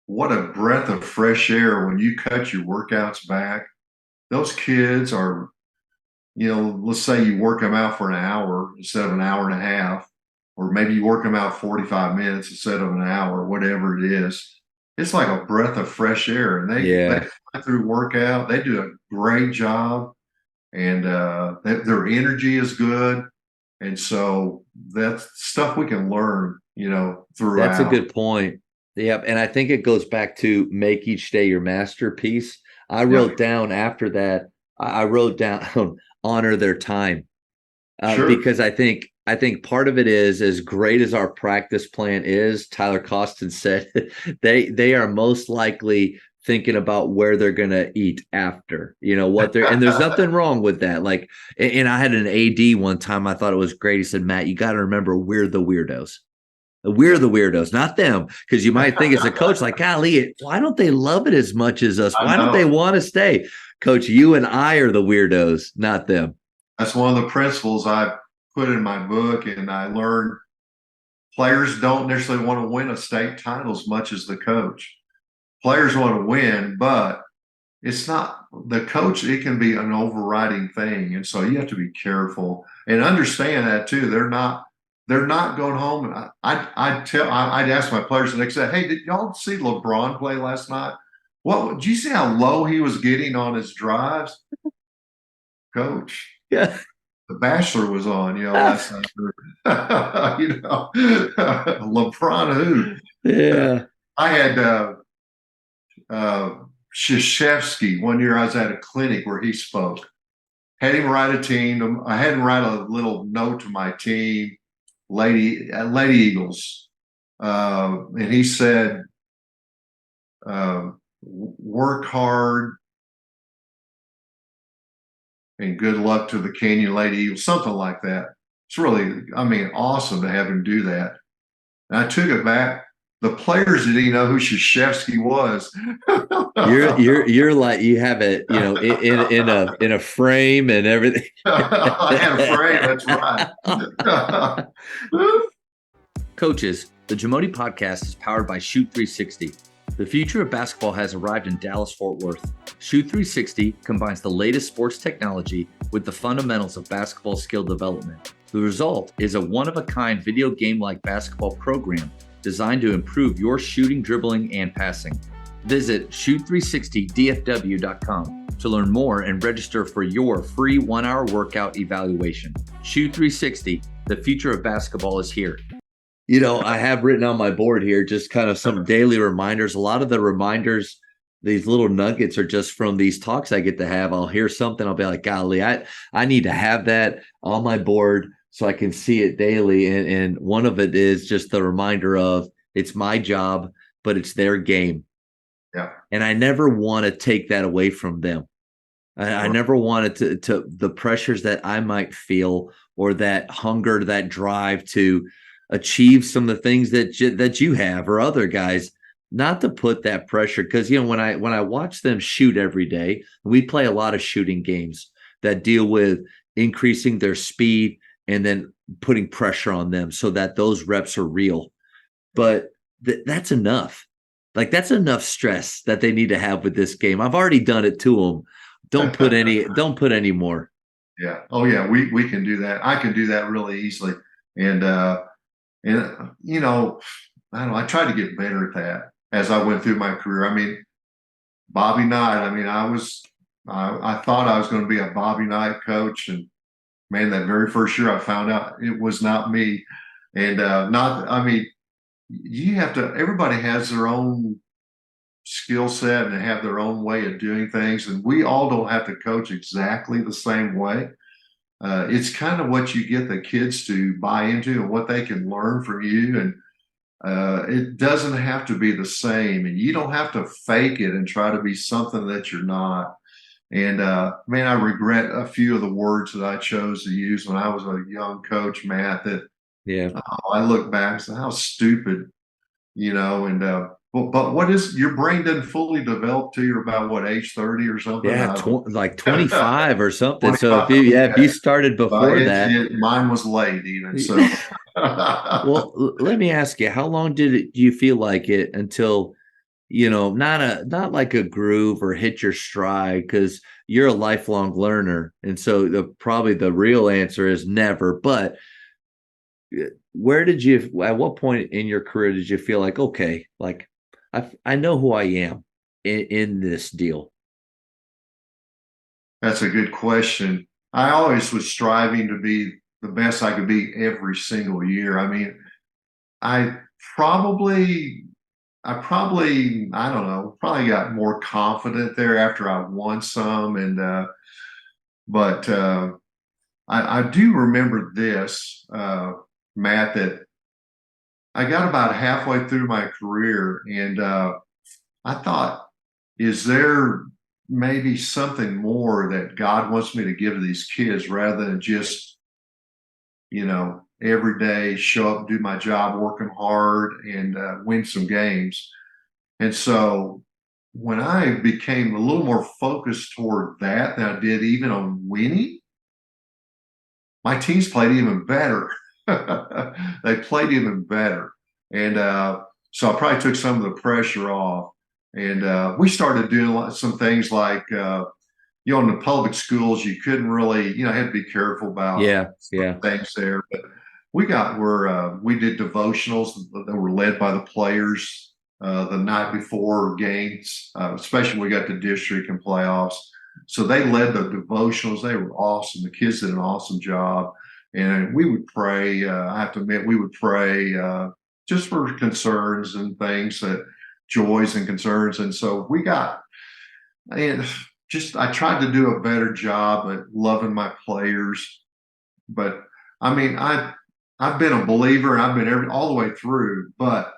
what a breath of fresh air when you cut your workouts back. Those kids are, let's say you work them out for an hour instead of an hour and a half, or maybe you work them out 45 minutes instead of an hour, whatever it is. It's like a breath of fresh air. And they fly through workout. They do a great job, and their energy is good. And so that's stuff we can learn, throughout. That's a good point. Yeah. And I think it goes back to make each day your masterpiece. I wrote down after that, I wrote down honor their time. Because I think part of it is, as great as our practice plan is, Tyler Costin said, they are most likely thinking about where they're going to eat after, what they're, and there's nothing wrong with that. Like, and I had an AD one time, I thought it was great. He said, Matt, you got to remember, we're the weirdos. We're the weirdos, not them. Because you might think as a coach, like, golly, why don't they love it as much as us? Why don't they want to stay? Coach, you and I are the weirdos, not them. That's one of the principles I put in my book, and I learned players don't necessarily want to win a state title as much as the coach. Players want to win, but it's not the coach. It can be an overriding thing. And so you have to be careful and understand that too. They're not going home. And I'd ask my players the next day, hey, did y'all see LeBron play last night? Did you see how low he was getting on his drives? Coach. Yeah. The Bachelor was on, last night. LeBron who? Yeah. I had Krzyzewski one year. I was at a clinic where he spoke. Had him write a team. I had him write a little note to my team, Lady Eagles, and he said, "Work hard and good luck to the Canyon Lady Eagles," something like that. It's really, awesome to have him do that. And I took it back. The players didn't even know who Krzyzewski was. You're like, you have it, in a frame and everything. I had a frame. That's right. Coaches, the Jamodi podcast is powered by Shoot 360. The future of basketball has arrived in Dallas-Fort Worth. Shoot 360 combines the latest sports technology with the fundamentals of basketball skill development. The result is a one-of-a-kind video game-like basketball program designed to improve your shooting, dribbling, and passing. Visit shoot360dfw.com to learn more and register for your free 1-hour workout evaluation. Shoot 360, the future of basketball is here. You know, I have written on my board here just kind of some daily reminders. A lot of the reminders, these little nuggets, are just from these talks I get to have. I'll hear something, I'll be like, golly, I need to have that on my board so I can see it daily. And one of it is just the reminder of it's my job, but it's their game. Yeah. And I never want to take that away from them. I never wanted to the pressures that I might feel, or that hunger, that drive to achieve some of the things that you have or other guys, not to put that pressure. Because, you know, when I watch them shoot every day, we play a lot of shooting games that deal with increasing their speed and then putting pressure on them so that those reps are real. But that's enough. Like, that's enough stress that they need to have with this game. I've already done it to them. Don't put any more. Yeah. Oh yeah. We can do that. I can do that really easily. And you know, I don't know, I tried to get better at that as I went through my career. I mean, Bobby Knight, I mean, I thought I was going to be a Bobby Knight coach, and man, that very first year I found out it was not me. And you have to, everybody has their own skill set and have their own way of doing things. And we all don't have to coach exactly the same way. It's kind of what you get the kids to buy into and what they can learn from you. And it doesn't have to be the same, and you don't have to fake it and try to be something that you're not. And man, I regret a few of the words that I chose to use when I was a young coach, Matt, that I look back and say, how stupid, you know. And but what is, your brain doesn't fully develop till you're about what, age 30 or something? Yeah, like 25 or something. So if you started before that, mine was late even. So well, let me ask you, how long do you feel like it until, you know, not like a groove or hit your stride, because you're a lifelong learner, and so probably the real answer is never. But at what point in your career did you feel like, okay, like I know who I am in this deal? That's a good question. I always was striving to be the best I could be every single year. I mean, I probably, I don't know, probably got more confident there after I won some. And, but I do remember this, Matt, that I got about halfway through my career, and I thought, is there maybe something more that God wants me to give to these kids rather than just, you know, every day show up, do my job, working hard, and win some games. And so when I became a little more focused toward that than I did even on winning, my teams played even better. They played even better. And so I probably took some of the pressure off. And we started doing some things like, you know, in the public schools, you couldn't really, you know, had to be careful about things there. But we did devotionals that were led by the players the night before games, especially when we got to district and playoffs. So they led the devotionals. They were awesome. The kids did an awesome job. And we would pray. I have to admit, we would pray just for concerns and things, joys and concerns. And so I tried to do a better job at loving my players. But I mean, I've been a believer, and I've been all the way through, but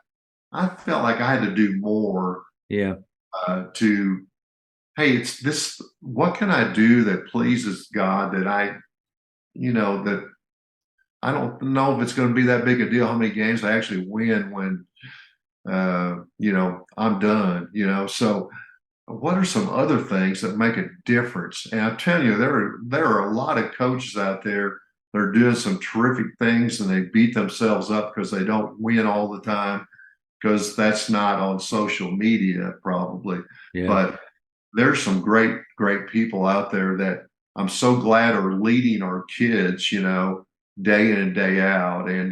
I felt like I had to do more. Yeah. Hey, it's this, what can I do that pleases God, that that I don't know if it's going to be that big a deal how many games I actually win when, I'm done, so what are some other things that make a difference? And I'm telling you, there are a lot of coaches out there that are doing some terrific things, and they beat themselves up because they don't win all the time, because that's not on social media probably. Yeah. But there's some great people out there that I'm so glad are leading our kids, day in and day out. And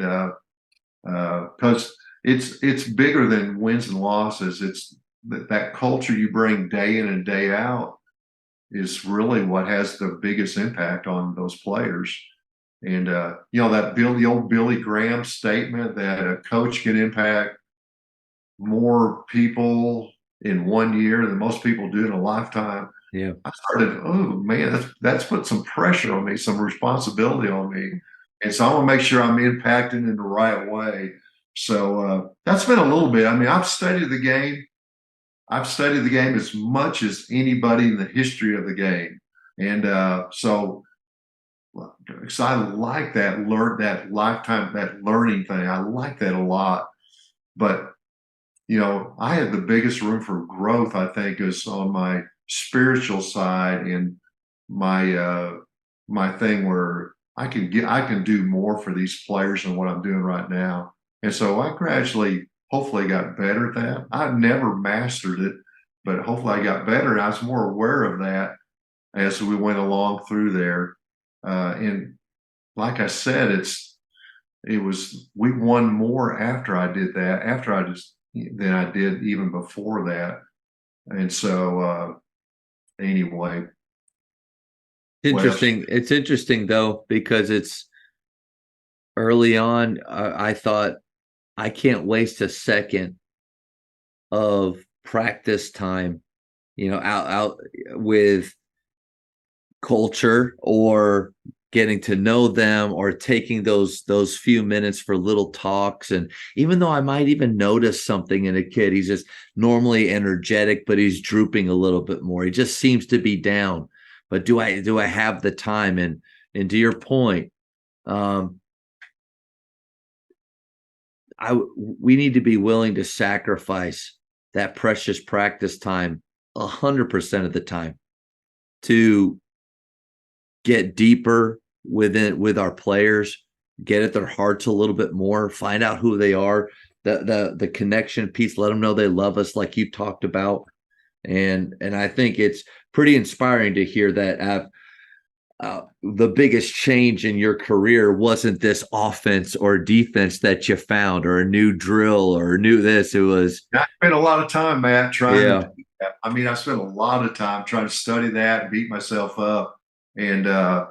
because it's bigger than wins and losses. It's that culture you bring day in and day out is really what has the biggest impact on those players. And the old Billy Graham statement that a coach can impact more people in 1 year than most people do in a lifetime. Yeah. I started, oh man, that's put some pressure on me, some responsibility on me. And so I want to make sure I'm impacting in the right way. So that's been a little bit. I mean, I've studied the game. I've studied the game as much as anybody in the history of the game. And so I like that learning thing. I like that a lot. But I had the biggest room for growth, I think, is on my spiritual side and my thing where I can do more for these players than what I'm doing right now. And so I gradually, hopefully, got better at that. I never mastered it, but hopefully I got better. And I was more aware of that as we went along through there. And like I said, we won more after I did that, than I did even before that. And so anyway. Interesting. It's interesting though, because it's early on. I thought I can't waste a second of practice time, out with culture or getting to know them or taking those few minutes for little talks. And even though I might even notice something in a kid, he's just normally energetic, but he's drooping a little bit more. He just seems to be down. But do I have the time? And to your point, we need to be willing to sacrifice that precious practice time 100% of the time to get deeper with our players, get at their hearts a little bit more, find out who they are, the connection piece, let them know they love us like you talked about. And I think it's pretty inspiring to hear that the biggest change in your career wasn't this offense or defense that you found or a new drill or a new this. It was. I spent a lot of time, Matt, trying to do that. I mean, I spent a lot of time trying to study that and beat myself up. And I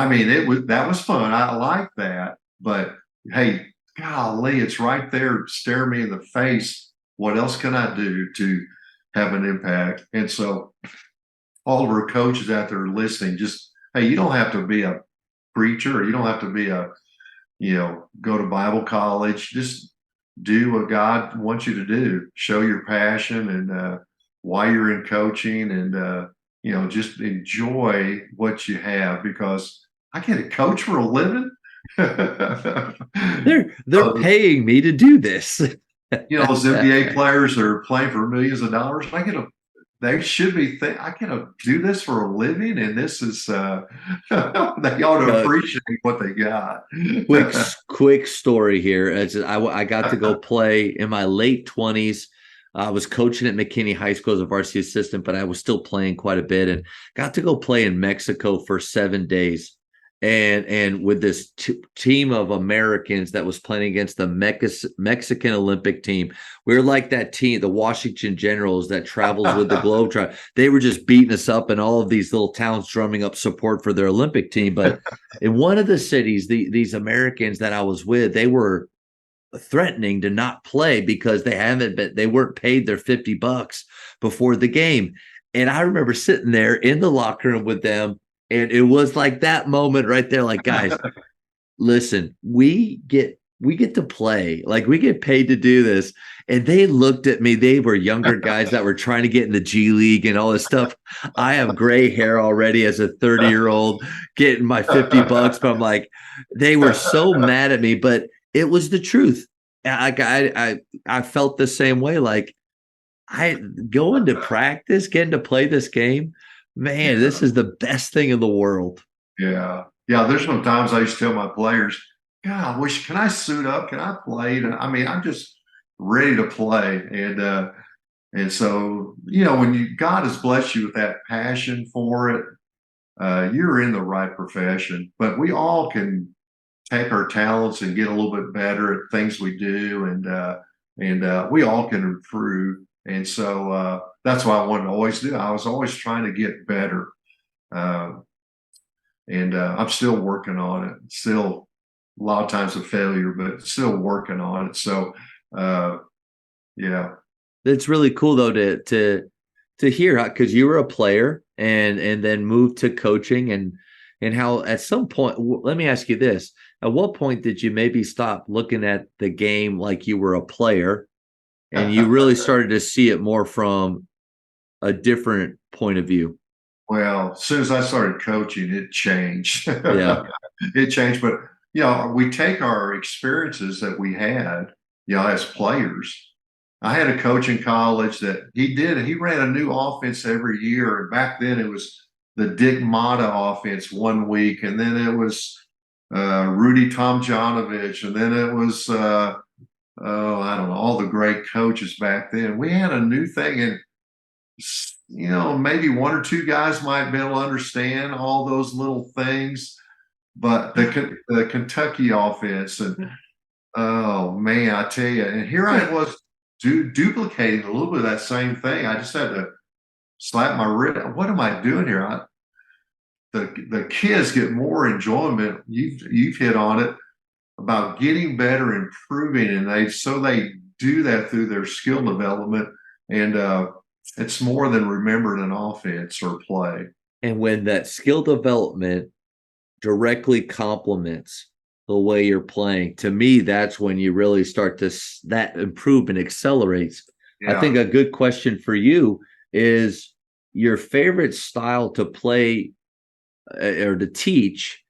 mean, that was fun. I like that. But hey, golly, it's right there staring me in the face. What else can I do to have an impact? And so all of our coaches out there listening, just, hey, you don't have to be a preacher or you don't have to be go to Bible college. Just do what God wants you to do. Show your passion and why you're in coaching and, just enjoy what you have, because I get to coach for a living. They're paying me to do this. Those NBA players are playing for millions of dollars. They should be I can do this for a living, and this is they ought to appreciate what they got. quick story here. I got to go play in my late 20s. I was coaching at McKinney High School as a varsity assistant, but I was still playing quite a bit, and got to go play in Mexico for 7 days. And with this team of Americans that was playing against the Mexican Olympic team, we were like that team, the Washington Generals that travels with the Globetrotter. They were just beating us up in all of these little towns, drumming up support for their Olympic team. But in one of the cities, these Americans that I was with, they were threatening to not play because they weren't paid their $50 before the game. And I remember sitting there in the locker room with them. And it was like that moment right there, like, guys, listen, we get to play, like we get paid to do this. And they looked at me. They were younger guys that were trying to get in the G League and all this stuff. I have gray hair already as a 30-year-old getting my $50, but I'm like, they were so mad at me, but it was the truth. I felt the same way. Like, I going to practice, getting to play this game. Man, this is the best thing in the world. Yeah. There's some times I used to tell my players, God, can I suit up? Can I play? I mean, I'm just ready to play. And And so, when God has blessed you with that passion for it, you're in the right profession. But we all can take our talents and get a little bit better at things we do, and we all can improve. And so that's what I wanted to always do. I was always trying to get better, uh, and I'm still working on it. Still, a lot of times a failure, but still working on it. So, uh, yeah. It's really cool though to hear, because you were a player and then moved to coaching, and how at some point, let me ask you this: at what point did you maybe stop looking at the game like you were a player, and you really started to see it more from a different point of view? Well, as soon as I started coaching, it changed. Yeah. It changed, but we take our experiences that we had, as players. I had a coach in college that he ran a new offense every year. And back then it was the Dick Motta offense one week, and then it was Rudy Tomjanovich, and then it was I don't know, all the great coaches back then. We had a new thing, and maybe one or two guys might be able to understand all those little things, but the Kentucky offense, and oh man, I tell you, and here I was duplicating a little bit of that same thing. I just had to slap my wrist. What am I doing here? The kids get more enjoyment. You've hit on it about getting better, improving, and they do that through their skill development, and it's more than remembering an offense or play. And when that skill development directly complements the way you're playing, to me, that's when you really start to, that improvement accelerates. Yeah. I think a good question for you is your favorite style to play or to teach,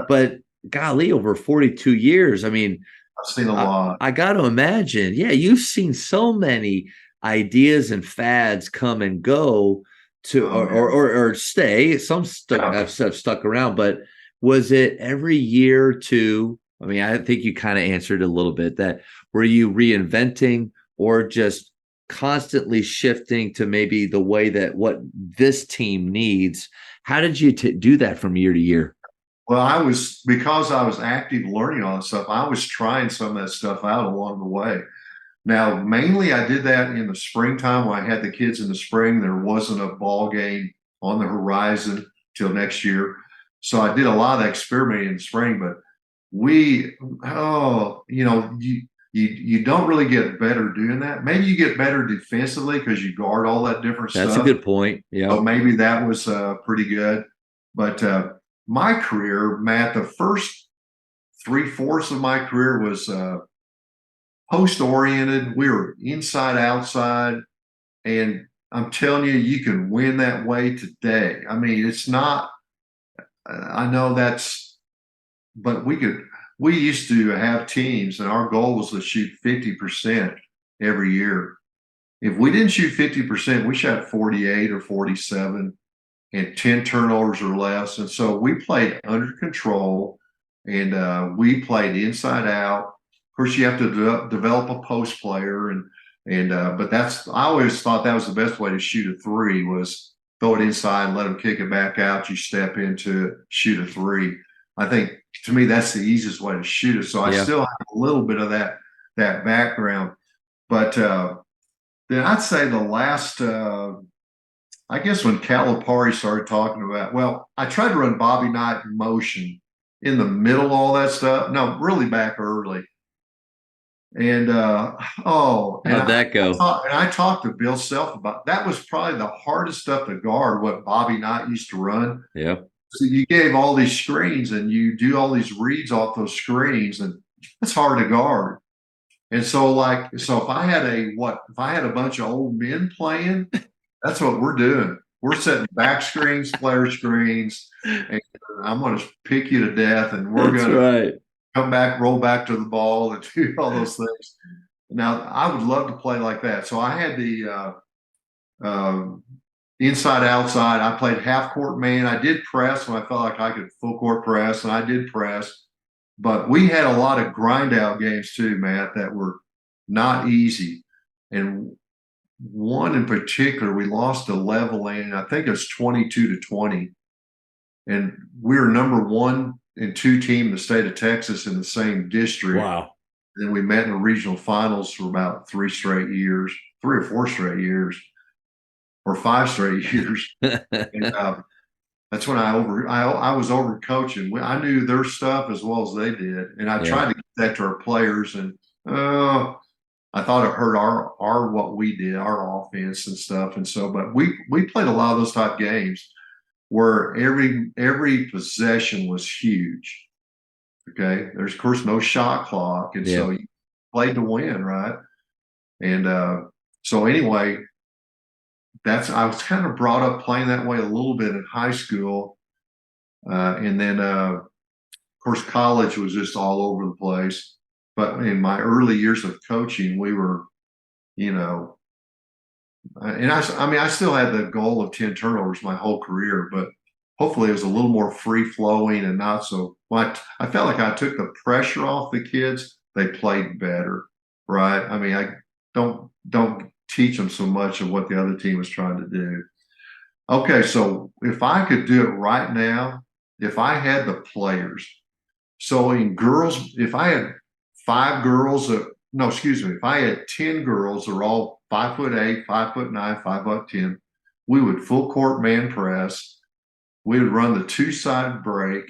but golly, over 42 years, I mean, I've seen a lot. I got to imagine, you've seen so many ideas and fads come and go or stay. Some have stuck around, but was it every year or two? I mean, I think you kind of answered it a little bit. That were you reinventing or just constantly shifting to maybe the way that what this team needs? How did you do that from year to year? Well, because I was active learning all that stuff, I was trying some of that stuff out along the way. Now, mainly I did that in the springtime when I had the kids in the spring. There wasn't a ball game on the horizon till next year. So I did a lot of that experimenting in the spring, but you don't really get better doing that. Maybe you get better defensively because you guard all that different stuff. That's a good point. Yeah. So maybe that was pretty good. But my career, Matt, the first 3/4 of my career was post-oriented. We were inside, outside. And I'm telling you, you can win that way today. I mean, it's not, I know but we used to have teams, and our goal was to shoot 50% every year. If we didn't shoot 50%, we shot 48 or 47 and 10 turnovers or less. And so we played under control, and we played inside out. Of course, you have to develop a post player, but I always thought that was the best way to shoot a three, was throw it inside and let them kick it back out. You step into it, shoot a three. I think, to me, that's the easiest way to shoot it. So I still have a little bit of that background. But then I'd say the last, I guess when Calipari started talking about, well, I tried to run Bobby Knight in motion in the middle of all that stuff. No, really back early. And how'd that go? I talked to Bill Self about that. Was probably the hardest stuff to guard, what Bobby Knight used to run. Yeah. So you gave all these screens and you do all these reads off those screens, and it's hard to guard. And so if I had a bunch of old men playing, that's what we're doing. We're setting back screens, flare screens, and I'm going to pick you to death, and we're going to come back, roll back to the ball, and do all those things. Now, I would love to play like that. So I had the inside, outside. I played half court man. I did press when I felt like I could full court press, and I did press. But we had a lot of grind out games too, Matt, that were not easy. And one in particular, we lost to Levelland. I think it was 22-20. And we were number 1 and 2 team in the state of Texas in the same district. Wow. And then we met in the regional finals for about 3 straight years, 3 or 4 straight years, or 5 straight years. And that's when I was over coaching. I knew their stuff as well as they did, and I tried to get that to our players. And I thought it hurt our what we did, our offense and stuff. And so, but we played a lot of those type games where every possession was huge. Okay, there's of course no shot clock, and so you played to win, right? And so anyway, I was kind of brought up playing that way a little bit in high school, and then of course college was just all over the place. But in my early years of coaching, we were, and I mean, I still had the goal of 10 turnovers my whole career, but hopefully it was a little more free flowing and not so much. I felt like I took the pressure off the kids. They played better, right? I mean, I don't teach them so much of what the other team was trying to do. Okay, so if I could do it right now, if I had the players, so in girls, if I had 5 girls, if I had 10 girls, they're all 5'8", 5'9", 5'10", we would full court man press. We would run the 2-side break.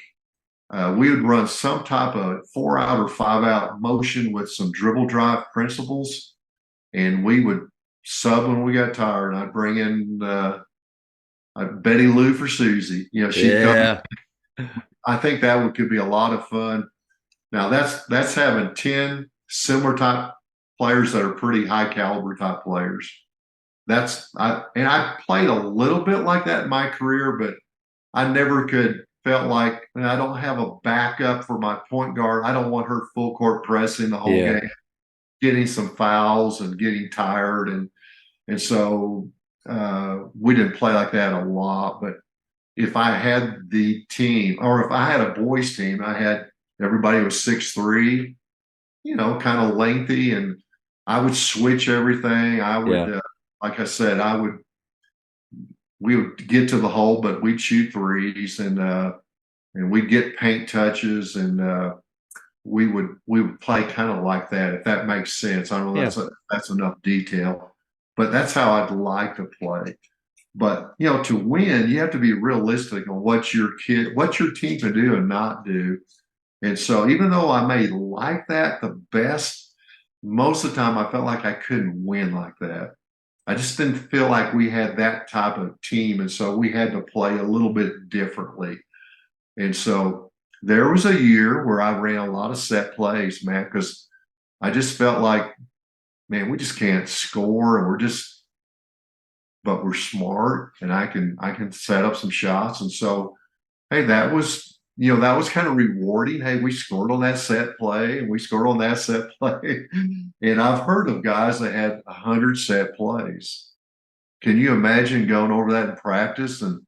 We would run some type of 4-out or 5-out motion with some dribble drive principles, and we would sub when we got tired. I'd bring in Betty Lou for Susie. She'd come. I think that could be a lot of fun. Now that's having 10 similar type players that are pretty high caliber type players. I played a little bit like that in my career, but I never felt like I don't have a backup for my point guard. I don't want her full court pressing the whole game, getting some fouls and getting tired. And so we didn't play like that a lot. But if I had the team, or if I had a boys team, everybody was 6'3", kind of lengthy, and I would switch everything. I would, like I said, we would get to the hole, but we'd shoot threes, and we'd get paint touches, and we would play kind of like that, if that makes sense. I don't know if that's enough detail, but that's how I'd like to play. But to win, you have to be realistic on what your team can do and not do. And so even though I may like that the best, most of the time I felt like I couldn't win like that. I just didn't feel like we had that type of team. And so we had to play a little bit differently. And so there was a year where I ran a lot of set plays, Matt, because I just felt like, man, we just can't score, and but we're smart, and I can set up some shots. And so, hey, that was kind of rewarding. Hey, we scored on that set play, and we scored on that set play. And I've heard of guys that had 100 set plays. Can you imagine going over that in practice? And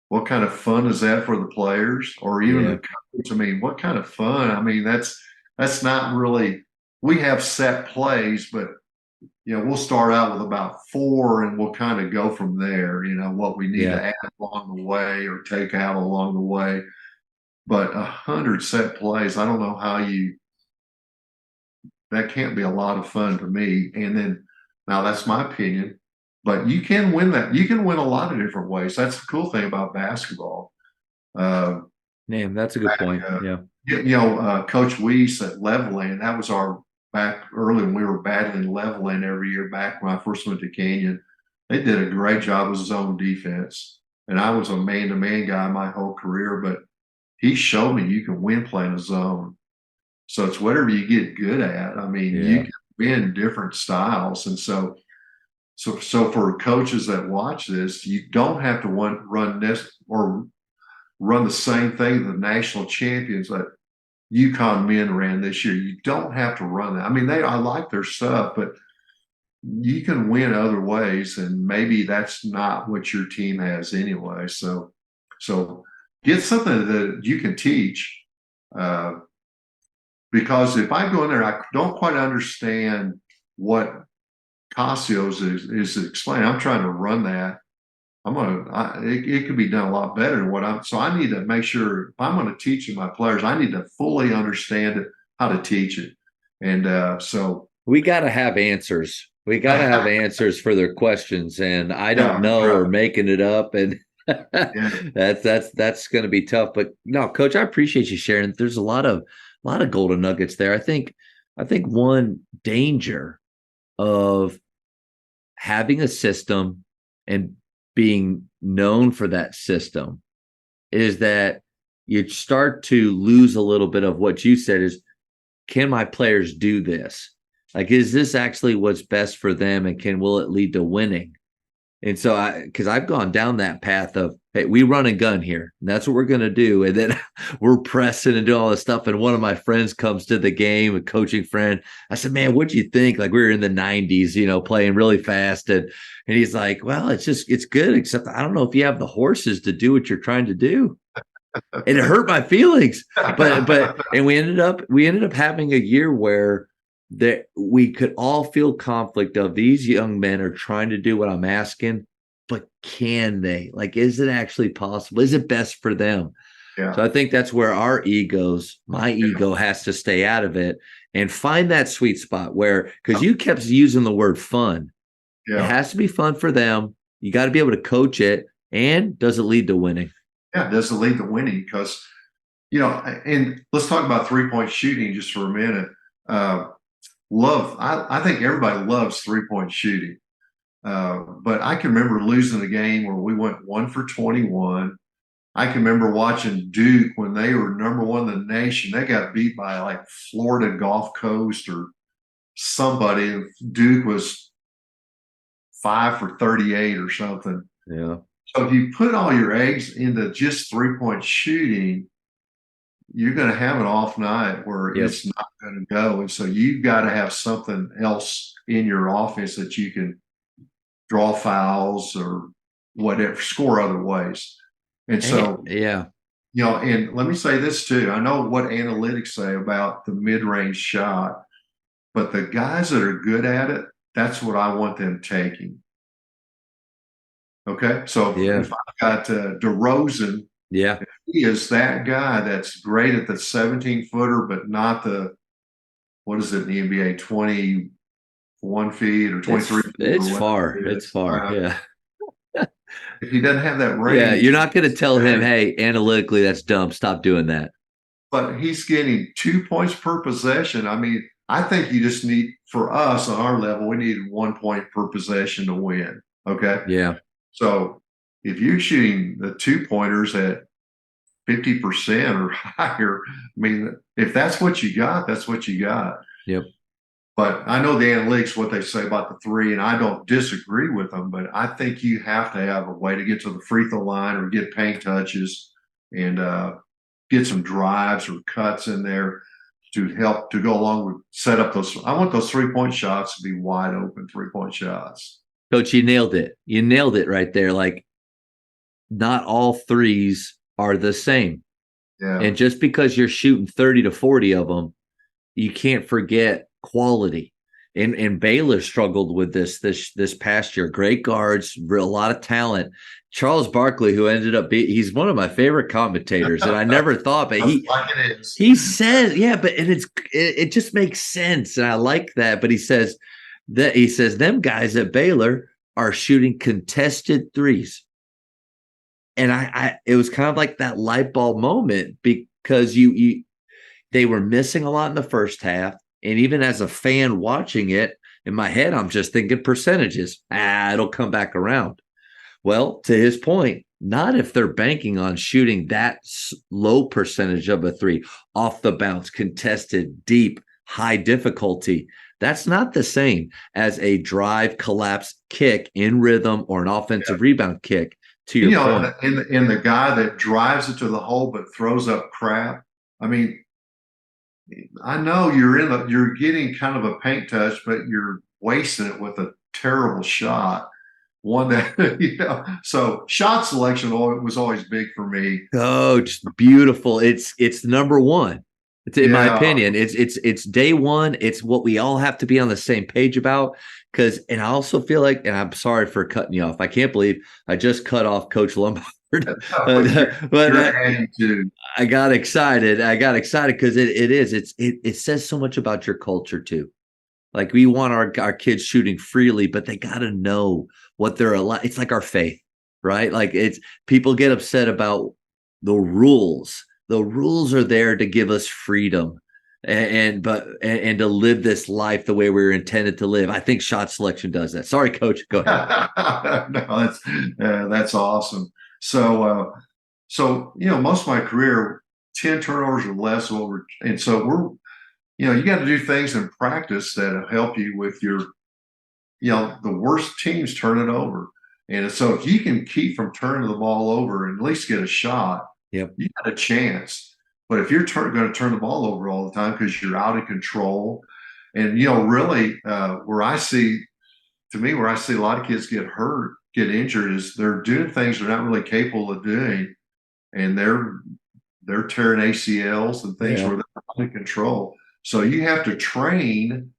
what kind of fun is that for the players, or even the coach? I mean, what kind of fun? I mean, that's not really. We have set plays, but we'll start out with about 4, and we'll kind of go from there. What we need to add along the way or take out along the way. But 100 set plays, I don't know how that can't be a lot of fun to me. And then, now that's my opinion, but you can win that. You can win a lot of different ways. That's the cool thing about basketball. Man, that's a good point. Coach Weiss at Levelland, that was our back early when we were battling Levelland every year back when I first went to Canyon. They did a great job with zone defense. And I was a man-to-man guy my whole career, but he showed me you can win playing a zone. So it's whatever you get good at. I mean, you can win different styles. And so for coaches that watch this, you don't have to run this or run the same thing the national champions that UConn men ran this year. You don't have to run that. I mean, I like their stuff, but you can win other ways, and maybe that's not what your team has anyway. So get something that you can teach, because if I go in there, I don't quite understand what Casio's is explaining. I'm trying to run that. It could be done a lot better than so I need to make sure if I'm going to teach my players, I need to fully understand it, how to teach it. And so we got to have answers. We got to have answers for their questions. And I don't know, right. or making it up. And that's going to be tough. But no, Coach, I appreciate you sharing. There's a lot of golden nuggets there. I think one danger of having a system and being known for that system is that you start to lose a little bit of what you said is, can my players do this? Like, is this actually what's best for them? And will it lead to winning? And so because I've gone down that path of, hey, we run and gun here, and that's what we're going to do. And then we're pressing and doing all this stuff. And one of my friends comes to the game, a coaching friend. I said, man, what'd you think? Like, we were in the 90s, playing really fast. And he's like, well, it's good, except I don't know if you have the horses to do what you're trying to do. And it hurt my feelings. And we ended up having a year where that we could all feel conflict of, these young men are trying to do what I'm asking, but can they? Like, is it actually possible? Is it best for them? Yeah. So I think that's where my ego has to stay out of it and find that sweet spot where, because you kept using the word fun. Yeah. It has to be fun for them. You got to be able to coach it. And does it lead to winning? Yeah, does it lead to winning? Because, and let's talk about 3-point shooting just for a minute. I think everybody loves 3-point shooting. But I can remember losing a game where we went 1 for 21. I can remember watching Duke when they were number one in the nation. They got beat by like Florida Gulf Coast or somebody. Duke was 5 for 38 or something. Yeah. So if you put all your eggs into just 3-point shooting, you're going to have an off night where it's not going to go. And so you've got to have something else in your offense that you can draw fouls or whatever, score other ways. And so, and let me say this too. I know what analytics say about the mid-range shot, but the guys that are good at it, that's what I want them taking. Okay. So if I've got DeRozan, he is that guy that's great at the 17-footer, but not the, what is it in the NBA, 21 feet or 23 feet? It's far. It's far. Yeah. If he doesn't have that range. Yeah, you're not going to tell him, hey, analytically, that's dumb. Stop doing that. But he's getting 2 points per possession. I mean, I think you just need, for us on our level, we need 1 point per possession to win. Okay. Yeah. So if you're shooting the 2-pointers at 50% or higher, I mean, if that's what you got, that's what you got. Yep. But I know the analytics, what they say about the 3, and I don't disagree with them, but I think you have to have a way to get to the free throw line or get paint touches and get some drives or cuts in there to help to go along with set up those. I want those 3-point shots to be wide open 3-point shots. Coach, you nailed it. You nailed it right there. Like, not all threes are the same. Yeah. And just because you're shooting 30 to 40 of them, you can't forget quality. And Baylor struggled with this past year. Great guards, a lot of talent. Charles Barkley, who ended up he's one of my favorite commentators, and I never thought, but he says, it just makes sense, and I like that. But he says them guys at Baylor are shooting contested threes. And it was kind of like that light bulb moment, because they were missing a lot in the first half. And even as a fan watching it, in my head, I'm just thinking percentages. It'll come back around. Well, to his point, not if they're banking on shooting that low percentage of a 3 off the bounce, contested, deep, high difficulty. That's not the same as a drive, collapse, kick in rhythm or an offensive rebound kick. To your point. And the guy that drives it to the hole but throws up crap. I mean, I know you're getting kind of a paint touch, but you're wasting it with a terrible shot. One that so shot selection was always big for me. Coach, beautiful. It's number one. It's in my opinion, it's day one. It's what we all have to be on the same page about. And I also feel like, and I'm sorry for cutting you off. I can't believe I just cut off Coach Lombard. but I got excited. Because it says so much about your culture too. Like we want our kids shooting freely, but they got to know what they're allowed. It's like our faith, right? Like people get upset about the rules. The rules are there to give us freedom and to live this life the way we were intended to live. I think shot selection does that. Sorry, Coach. Go ahead. No, that's awesome. So most of my career, 10 turnovers or less and so you got to do things in practice that'll help you with your, the worst teams turn it over. And so if you can keep from turning the ball over and at least get a shot, yep, you got a chance. But if you're going to turn the ball over all the time because you're out of control, and really where I see a lot of kids get hurt, get injured, is they're doing things they're not really capable of doing, and they're tearing ACLs and things where they're out of control. So you have to train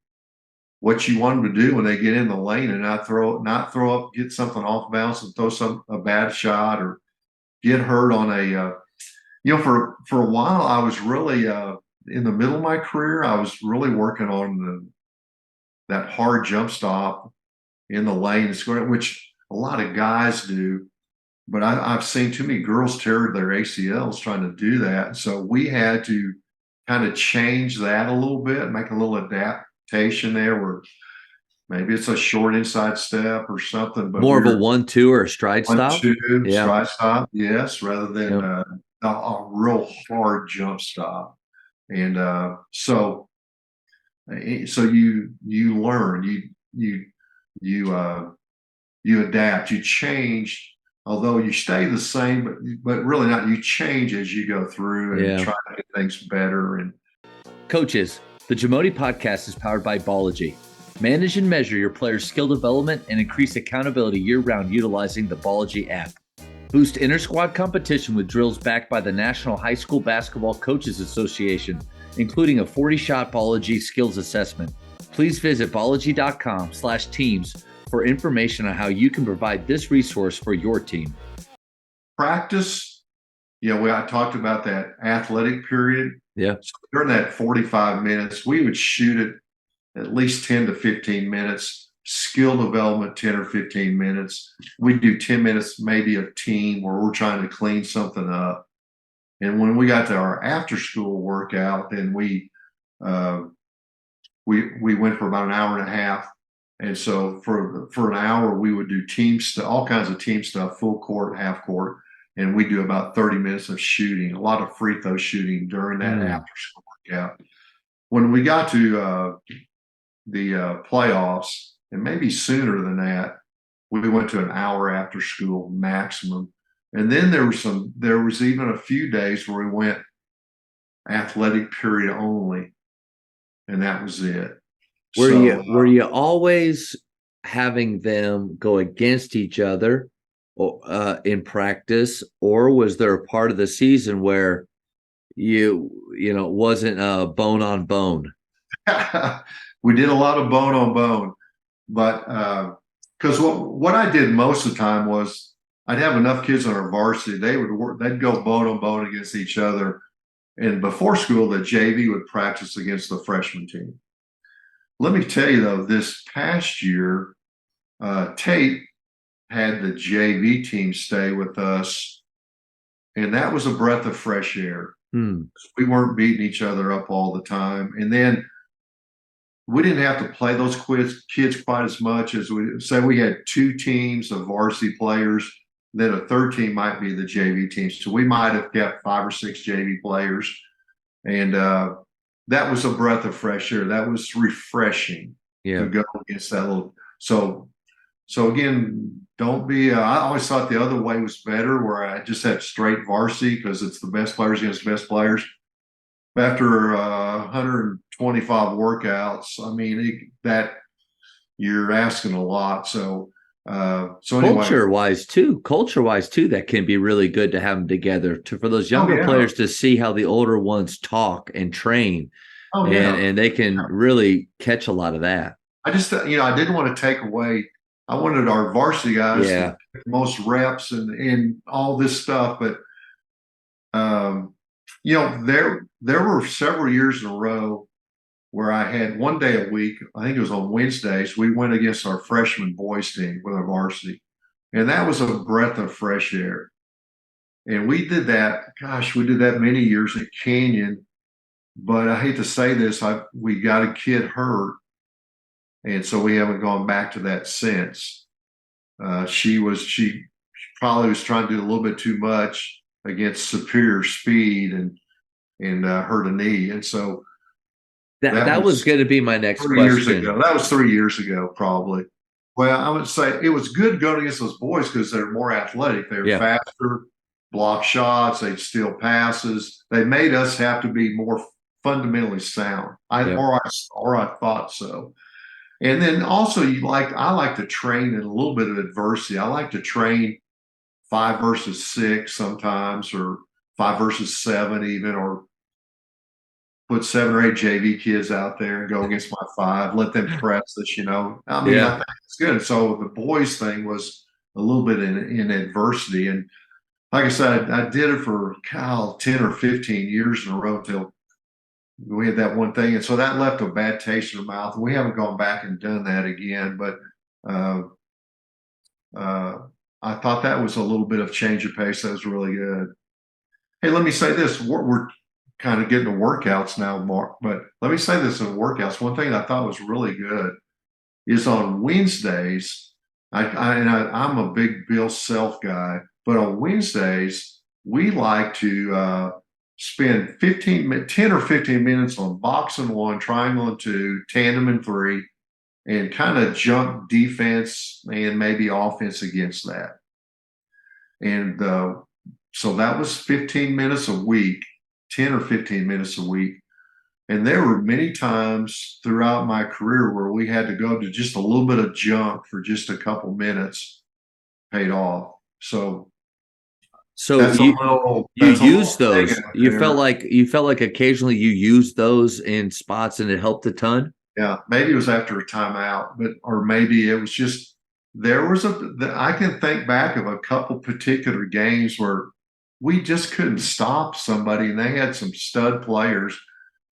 what you want them to do when they get in the lane and not throw up, get something off balance and throw a bad shot or get hurt on a. For a while, I was really in the middle of my career. I was really working on that hard jump stop in the lane, which a lot of guys do. But I've seen too many girls tear their ACLs trying to do that. So we had to kind of change that a little bit, make a little adaptation there where maybe it's a short inside step or something. But more of a 1-2 or a stride stop? 1-2, stride stop, yes, rather than a real hard jump stop. And so you learn, you adapt, you change, although you stay the same, but really not. You change as you go through and try to get things better. And coaches, the Jamodi podcast is powered by Ballogy. Manage and measure your players' skill development and increase accountability year-round utilizing the Ballogy app. Boost inter-squad competition with drills backed by the National High School Basketball Coaches Association, including a 40-shot Ballogy skills assessment. Please visit ballogy.com/teams for information on how you can provide this resource for your team. Practice, I talked about that athletic period. Yeah. So during that 45 minutes, we would shoot it at least 10 to 15 minutes. Skill development, 10 or 15 minutes. We do 10 minutes, maybe a team where we're trying to clean something up. And when we got to our after school workout, then we went for about an hour and a half. And so for an hour, we would do all kinds of team stuff, full court, half court. And we do about 30 minutes of shooting, a lot of free throw shooting during that after school workout. When we got to the playoffs, and maybe sooner than that, we went to an hour after school maximum. And then there was even a few days where we went athletic period only, and that was it. Were you always having them go against each other in practice, or was there a part of the season where it wasn't bone on bone? We did a lot of bone on bone. But because what I did most of the time was I'd have enough kids on our varsity, they'd go bone on bone against each other. And before school, the JV would practice against the freshman team. Let me tell you though, this past year, Tate had the JV team stay with us, and that was a breath of fresh air. We weren't beating each other up all the time. And then we didn't have to play those kids quite as much as we had two teams of varsity players, then a third team might be the JV team. So we might have kept 5 or 6 JV players. And that was a breath of fresh air. That was refreshing to go against that little. So again, don't be, I always thought the other way was better, where I just had straight varsity because it's the best players against the best players. After 125 workouts, I mean, that you're asking a lot. So So anyway, culture wise too, that can be really good to have them together for those oh younger yeah, players to see how the older ones talk and train, oh yeah. and they can really catch a lot of that. I just, I didn't want to take away. I wanted our varsity guys to Yeah. get the most reps and all this stuff, but um, there were several years in a row where I had one day a week. I think it was on Wednesdays. We went against our freshman boys team with our varsity, and that was a breath of fresh air. And we did that. Gosh, we did that many years at Canyon. But I hate to say this, we got a kid hurt, and so we haven't gone back to that since. She probably was trying to do a little bit too much against superior speed and hurt a knee, and so That was going to be my next 3 years question. ago. That was 3 years ago, probably. Well, I would say it was good going against those boys because they're more athletic. They were faster, block shots, they'd steal passes. They made us have to be more fundamentally sound. Or I thought so. And then also I like to train in a little bit of adversity. I like to train 5 versus 6 sometimes, or 5 versus 7 even, or put 7 or 8 JV kids out there and go against my 5, let them press us, I mean, I think it's good. So the boys thing was a little bit in adversity. And like I said, I did it for 10 or 15 years in a row until we had that one thing. And so that left a bad taste in our mouth. And we haven't gone back and done that again. But I thought that was a little bit of change of pace. That was really good. Hey, let me say this. We're kind of getting to workouts now, Mark. But let me say this in workouts. One thing I thought was really good is on Wednesdays, I'm a big Bill Self guy, but on Wednesdays, we like to spend 10 or 15 minutes on box and 1, triangle and 2, tandem and 3, and kind of jump defense and maybe offense against that. And so that was 15 minutes a week, 10 or 15 minutes a week. And there were many times throughout my career where we had to go to just a little bit of junk for just a couple minutes, paid off. So you use those. You felt like occasionally you used those in spots and it helped a ton. Yeah, maybe it was after a timeout, or maybe it was just I can think back of a couple particular games where we just couldn't stop somebody, and they had some stud players,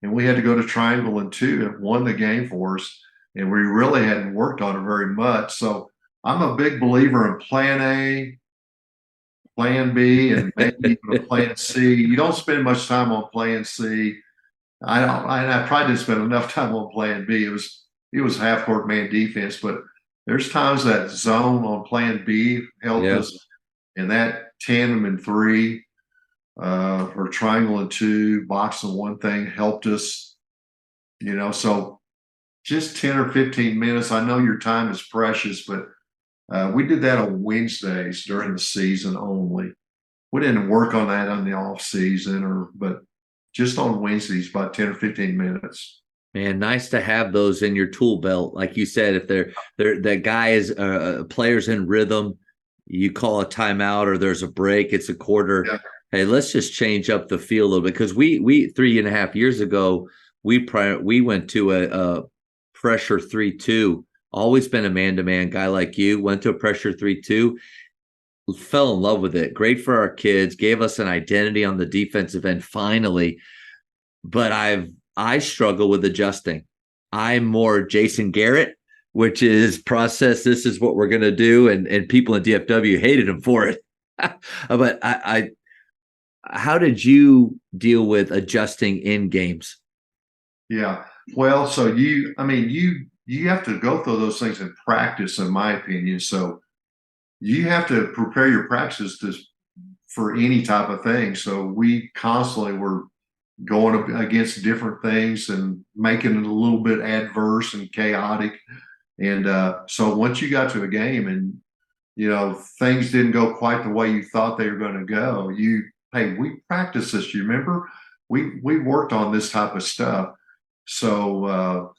and we had to go to triangle and 2 and won the game for us, and we really hadn't worked on it very much. So I'm a big believer in plan A, plan B, and maybe even a plan C. You don't spend much time on plan C. I probably didn't spend enough time on plan B. It was half court man defense, but there's times that zone on plan B helped us, and that tandem and 3 or triangle and 2, box and 1 thing helped us. So just 10 or 15 minutes. I know your time is precious, but we did that on Wednesdays during the season only. We didn't work on that on the off season, but just on Wednesdays, about 10 or 15 minutes. Man, nice to have those in your tool belt. Like you said, if that guy is players in rhythm, you call a timeout or there's a break, it's a quarter. Yeah. Hey, let's just change up the feel a little bit, because we 3.5 years ago we went to a pressure 3-2. Always been a man-to-man guy like you. Went to a pressure 3-2. Fell in love with it. Great for our kids. Gave us an identity on the defensive end finally. But I struggle with adjusting. I'm more Jason Garrett, which is process. This is what we're going to do. And people in DFW hated him for it. But how did you deal with adjusting in games? Yeah. Well, so you have to go through those things in practice, in my opinion. So you have to prepare your practices for any type of thing. So we constantly were going against different things and making it a little bit adverse and chaotic. And so once you got to a game and, things didn't go quite the way you thought they were going to go, we practiced this. You remember? We worked on this type of stuff. So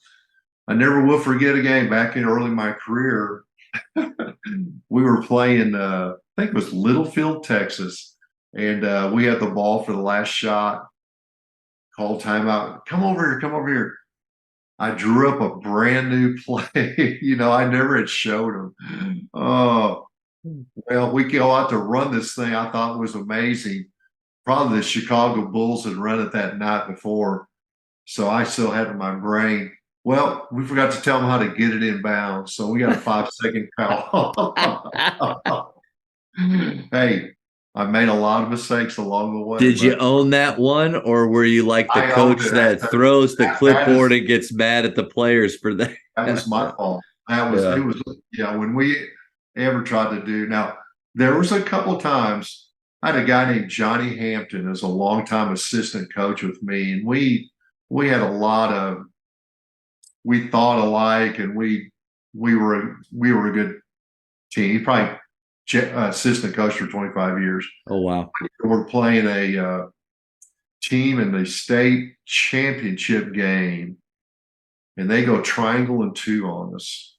I never will forget a game back in early my career. we were playing, I think it was Littlefield, Texas, and we had the ball for the last shot. Called timeout. Come over here. Come over here. I drew up a brand new play. I never had showed them. Oh, well, we go out to run this thing. I thought was amazing. Probably the Chicago Bulls had run it that night before. So I still had it in my brain. Well, we forgot to tell them how to get it in bounds. So we got a 5-second foul. Hey, I made a lot of mistakes along the way. Did you own that one, or were you like the coach that throws the clipboard and gets mad at the players for that? That was my fault. It was when we ever tried to do. Now, there was a couple of times I had a guy named Johnny Hampton as a longtime assistant coach with me, and we had a lot of, we thought alike, and we were a good team. He probably assistant coach for 25 years. Oh, wow. We're playing a team in the state championship game, and they go triangle and 2 on us.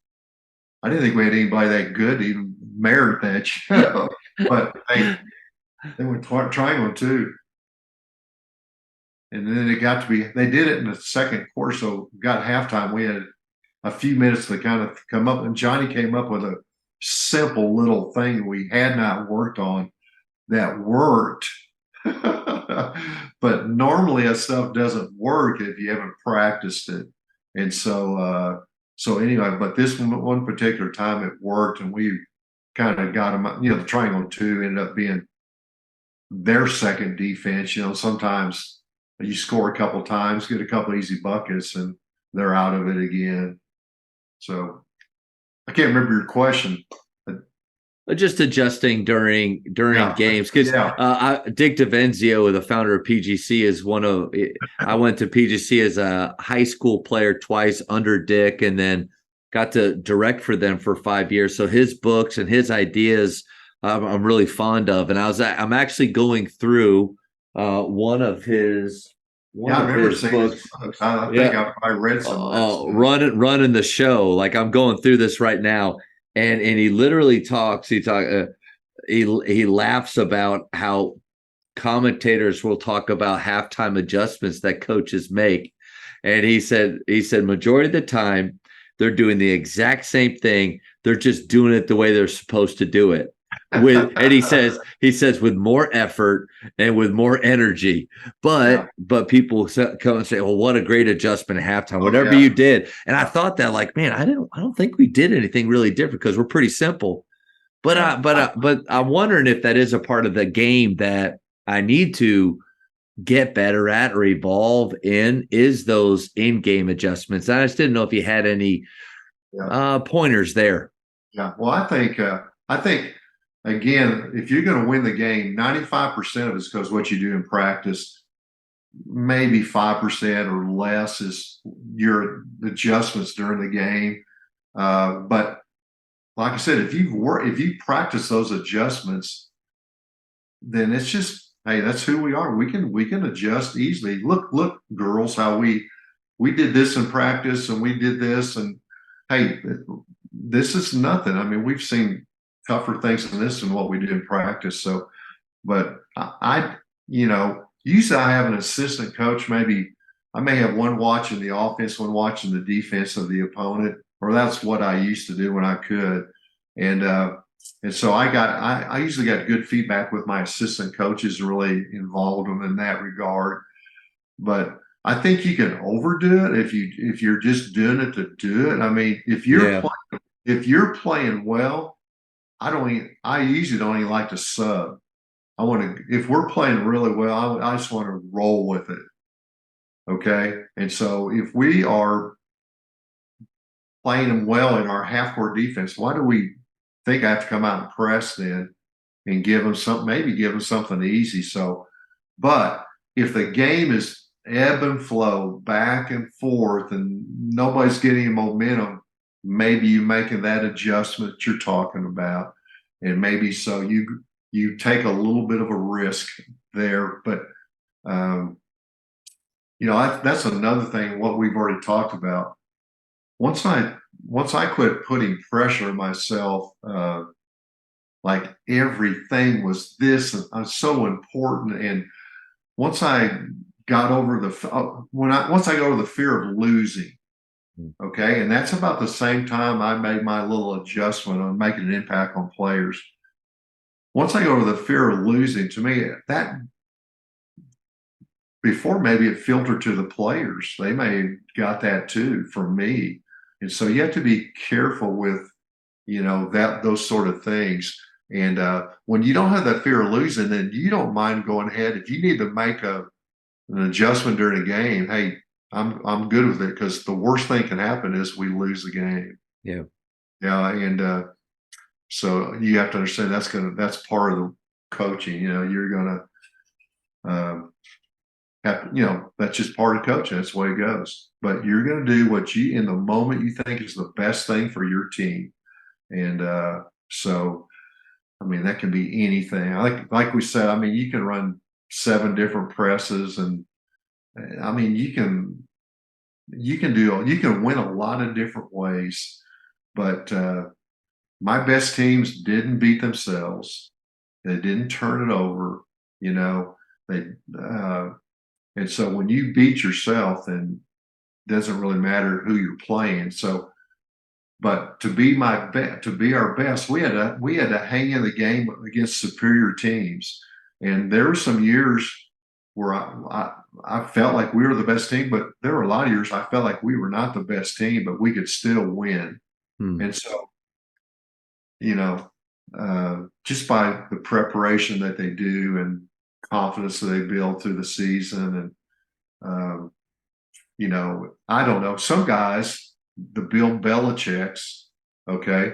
I didn't think we had anybody that good to even merit that, but they went triangle and 2. And then it got to be, they did it in the second quarter, so got halftime. We had a few minutes to kind of come up, and Johnny came up with a simple little thing we had not worked on that worked. But normally that stuff doesn't work if you haven't practiced it. And so anyway, but this one particular time it worked, and we kind of got them, the triangle 2 ended up being their second defense. Sometimes you score a couple times, get a couple easy buckets, and they're out of it again. So I can't remember your question. Just adjusting during games, because Dick DeVenzio, the founder of PGC, is one of. I went to PGC as a high school player twice under Dick, and then got to direct for them for 5 years. So his books and his ideas, I'm really fond of. And I'm actually going through one of his. I remember seeing his books. I think I read some. Running the show. Like, I'm going through this right now. And he literally talks. He laughs about how commentators will talk about halftime adjustments that coaches make, and he said majority of the time they're doing the exact same thing. They're just doing it the way they're supposed to do it. And he says with more effort and with more energy, but people come and say, well, what a great adjustment at halftime, whatever you did. And I thought that, like, man, I don't think we did anything really different, because we're pretty simple. But I'm wondering if that is a part of the game that I need to get better at or evolve in, is those in-game adjustments. And I just didn't know if you had any pointers there. Yeah, well, I think again, if you're going to win the game, 95% of it's because what you do in practice. Maybe 5% or less is your adjustments during the game. But like I said, if you practice those adjustments, then it's just, hey, that's who we are. We can adjust easily. Look, girls, how we did this in practice, and we did this, and hey, this is nothing. I mean, we've seen tougher things than this and what we do in practice. So, but usually I have an assistant coach. Maybe I may have one watching the offense, one watching the defense of the opponent, or that's what I used to do when I could. And so I usually got good feedback with my assistant coaches, and really involved them in that regard. But I think you can overdo it if you're just doing it to do it. I mean, if you're playing well, I usually don't even like to sub. If we're playing really well, I just want to roll with it. Okay. And so if we are playing them well in our half court defense, why do we think I have to come out and press then and give them something easy? So, but if the game is ebb and flow back and forth and nobody's getting momentum, maybe you're making that adjustment that you're talking about. And maybe so you take a little bit of a risk there. But, that's another thing, what we've already talked about. Once I once I quit putting pressure on myself, like everything was this and so important. And once I got over once I go to the fear of losing, okay, and that's about the same time I made my little adjustment on making an impact on players. Once I go to the fear of losing, to me, that before maybe it filtered to the players, they may have got that too from me. And so you have to be careful with, those sort of things. And when you don't have that fear of losing, then you don't mind going ahead. If you need to make an adjustment during a game, hey, I'm good with it, because the worst thing can happen is we lose the game. Yeah. Yeah. And so you have to understand that's part of the coaching. You're gonna that's just part of coaching. That's the way it goes. But you're gonna do what in the moment you think is the best thing for your team. And so I mean, that can be anything. Like we said, I mean, you can run 7 different presses, and I mean, you can win a lot of different ways. But my best teams didn't beat themselves. They didn't turn it over. They and so when you beat yourself, then it doesn't really matter who you're playing. So, but to be our best, we had to hang in the game against superior teams. And there were some years where I felt like we were the best team, but there were a lot of years I felt like we were not the best team, but we could still win. And so, just by the preparation that they do and confidence that they build through the season, and I don't know, some guys, the Bill Belichick's, okay,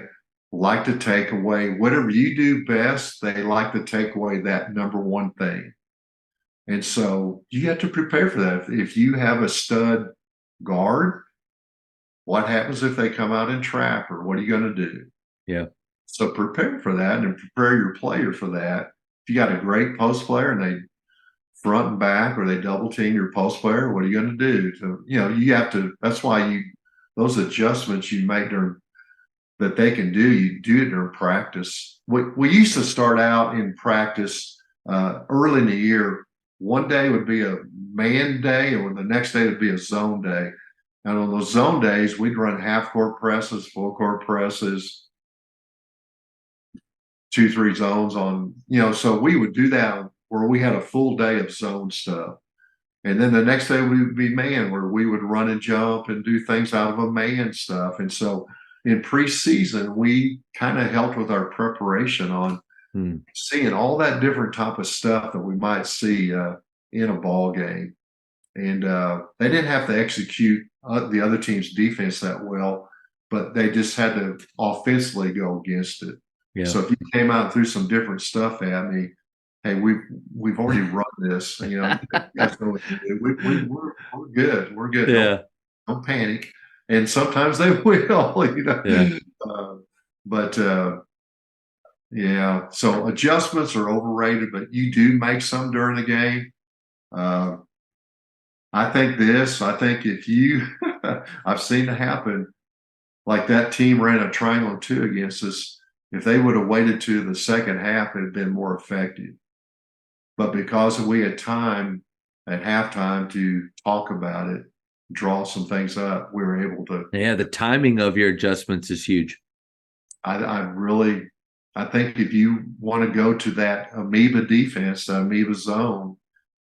like to take away whatever you do best. They like to take away that number one thing. And so you have to prepare for that. If you have a stud guard, what happens if they come out in trap, or what are you going to do? Yeah. So prepare for that, and prepare your player for that. If you got a great post player and they front and back, or they double team your post player, what are you going to do? So, you have to, that's why those adjustments you make that they can do, you do it during practice. We used to start out in practice early in the year. One day would be a man day, and the next day would be a zone day. And on those zone days, we'd run half court presses, full court presses, 2-3 zones on, so we would do that where we had a full day of zone stuff. And then the next day we would be man, where we would run and jump and do things out of a man stuff. And so in preseason, we kind of helped with our preparation on seeing all that different type of stuff that we might see in a ball game. And they didn't have to execute the other team's defense that well, but they just had to offensively go against it. Yeah. So if you came out and threw some different stuff at me, hey, we've already run this. You guys know what to do. We're good. We're good. Yeah. Don't panic. And sometimes they will. Yeah. Yeah. So adjustments are overrated, but you do make some during the game. I think if you, I've seen it happen. Like that team ran a triangle 2 against us. If they would have waited to the second half, it'd have been more effective. But because we had time at halftime to talk about it, draw some things up, we were able to. Yeah, the timing of your adjustments is huge. I think if you want to go to that amoeba defense, the amoeba zone,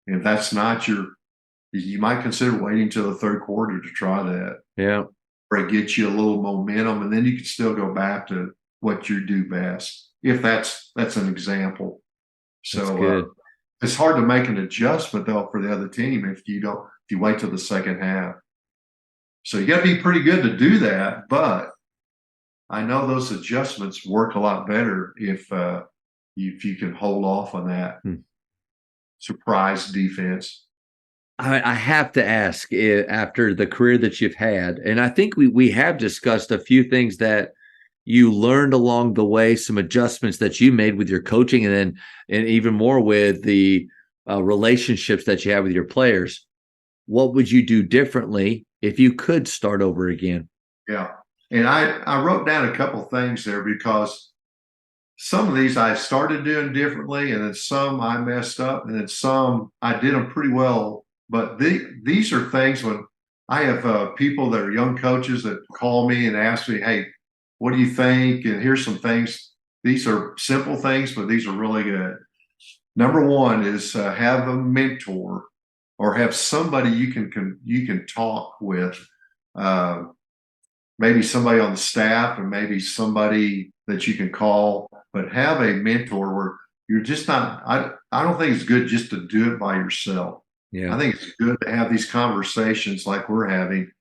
if that's not you might consider waiting till the third quarter to try that. Yeah. Or it gets you a little momentum, and then you can still go back to what you do best. If that's an example. So it's hard to make an adjustment though for the other team if you wait till the second half. So you got to be pretty good to do that. But I know those adjustments work a lot better if you can hold off on that surprise defense. I have to ask, after the career that you've had, and I think we have discussed a few things that you learned along the way, some adjustments that you made with your coaching, and even more with the relationships that you have with your players. What would you do differently if you could start over again? Yeah. And I wrote down a couple things there because some of these I started doing differently, and then some I messed up, and then some I did them pretty well. But these are things when I have people that are young coaches that call me and ask me, "Hey, what do you think?" And here's some things. These are simple things, but these are really good. Number one is have a mentor or have somebody you can talk with. Uh, Maybe somebody on the staff and maybe somebody that you can call, but have a mentor where you're just not, I don't think it's good just to do it by yourself. Yeah. I think it's good to have these conversations like we're having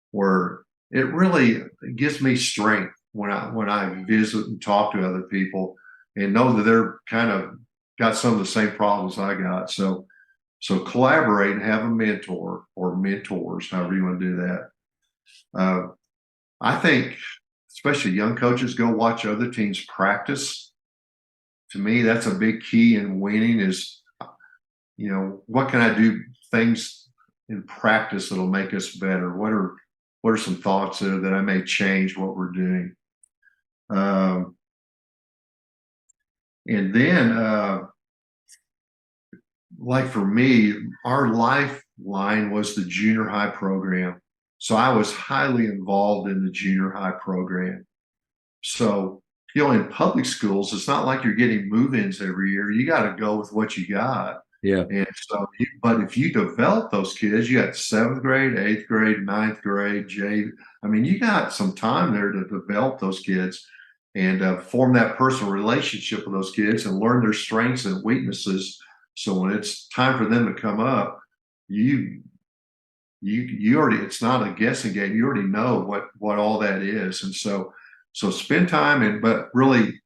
where it really gives me strength when I visit and talk to other people and know that they're kind of got some of the same problems I got. So collaborate and have a mentor or mentors, however you want to do that. I think, especially young coaches, go watch other teams practice. To me, that's a big key in winning is, what can I do things in practice that'll make us better? What are some thoughts there that I may change what we're doing? And then, like for me, our lifeline was the junior high program. So I was highly involved in the junior high program. So, in public schools, it's not like you're getting move-ins every year. You got to go with what you got. Yeah. And so, but if you develop those kids, you got seventh grade, eighth grade, ninth grade, I mean, you got some time there to develop those kids and form that personal relationship with those kids and learn their strengths and weaknesses. So when it's time for them to come up, you already, it's not a guessing game. You already know what all that is. And so spend time but really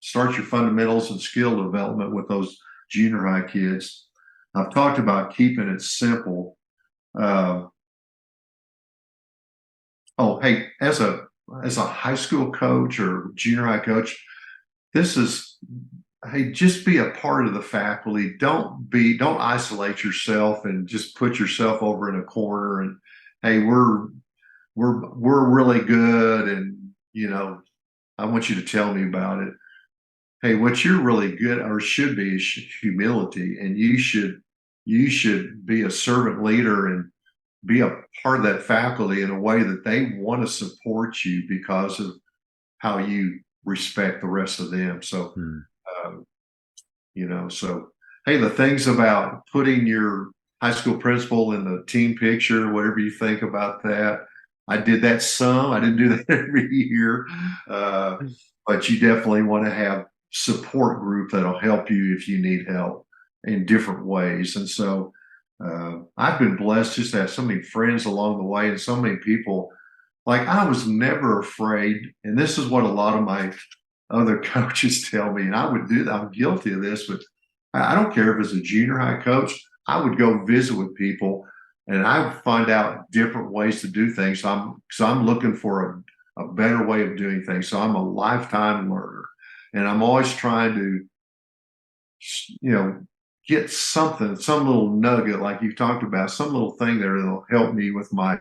start your fundamentals and skill development with those junior high kids. I've talked about keeping it simple. Hey, as a high school coach or junior high coach, hey, just be a part of the faculty. Don't isolate yourself and just put yourself over in a corner and, hey, we're really good and I want you to tell me about it. Hey, what you're really good or should be is humility, and you should be a servant leader and be a part of that faculty in a way that they want to support you because of how you respect the rest of them. So, so hey, the things about putting your high school principal in the team picture, whatever you think about that. I did that some. I didn't do that every year, but you definitely want to have support group that'll help you if you need help in different ways. And so I've been blessed just to have so many friends along the way and so many people. Like I was never afraid, and this is what a lot of my other coaches tell me, and I would do that. I'm guilty of this, but I don't care if it's a junior high coach. I would go visit with people and I would find out different ways to do things. So I'm looking for a better way of doing things. So I'm a lifetime learner and I'm always trying to, get something, some little nugget like you talked about, some little thing there that'll help me with my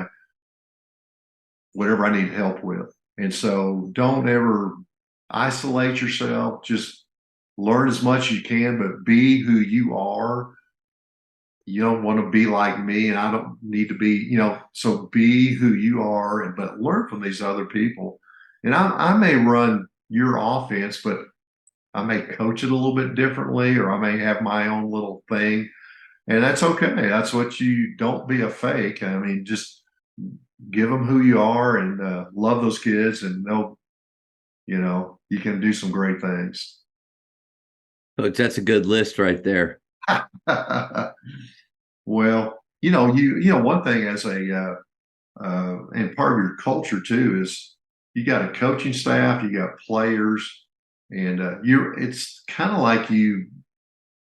whatever I need help with. And so don't ever isolate yourself. Just learn as much as you can, but be who you are. You don't want to be like me, and I don't need to be, so be who you are, but learn from these other people. And I may run your offense, but I may coach it a little bit differently, or I may have my own little thing. And that's okay. That's what don't be a fake. I mean, just give them who you are and love those kids and know, you can do some great things. Coach, that's a good list right there. Well, one thing as a and part of your culture too is you got a coaching staff, you got players, and it's kind of like you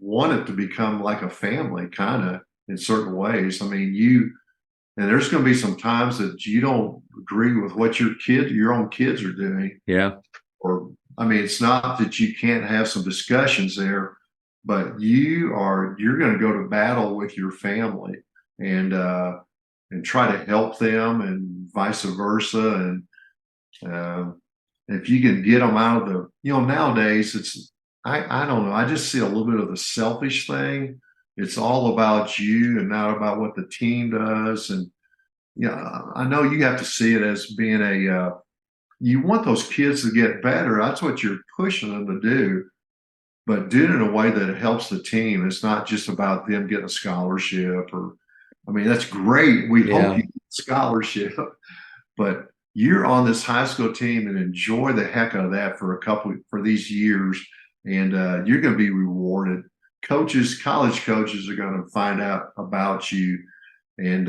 want it to become like a family, kind of in certain ways. I mean, and there's going to be some times that you don't agree with what your own kids are doing. Yeah. Or, I mean, it's not that you can't have some discussions there, but you're going to go to battle with your family and try to help them and vice versa. If you can get them out of the, nowadays I don't know. I just see a little bit of the selfish thing. It's all about you and not about what the team does. And, I know you have to see it as being you want those kids to get better. That's what you're pushing them to do, but do it in a way that it helps the team. It's not just about them getting a scholarship that's great. We hope you get a scholarship, but you're on this high school team and enjoy the heck out of that for these years. And you're going to be rewarded. College coaches are going to find out about you. And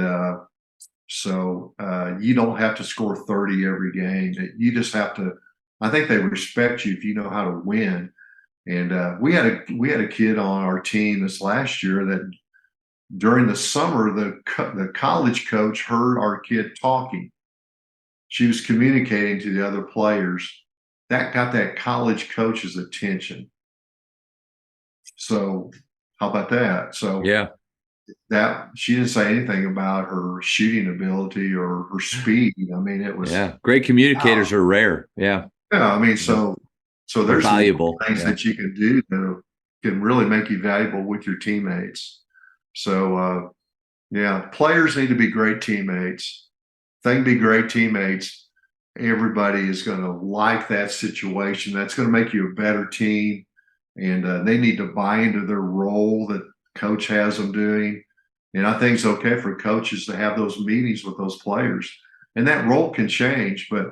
so you don't have to score 30 every game. You just have to, I think they respect you if you know how to win. And we had a kid on our team this last year that during the summer, the college coach heard our kid talking. She was communicating to the other players. That got that college coach's attention. So how about that? So that she didn't say anything about her shooting ability or her speed. It was great communicators are rare. So there's valuable things that you can do that can really make you valuable with your teammates. So players need to be great teammates. If they can be great teammates, everybody is going to like that situation. That's going to make you a better team. And they need to buy into their role that coach has them doing. And I think it's okay for coaches to have those meetings with those players. And that role can change, but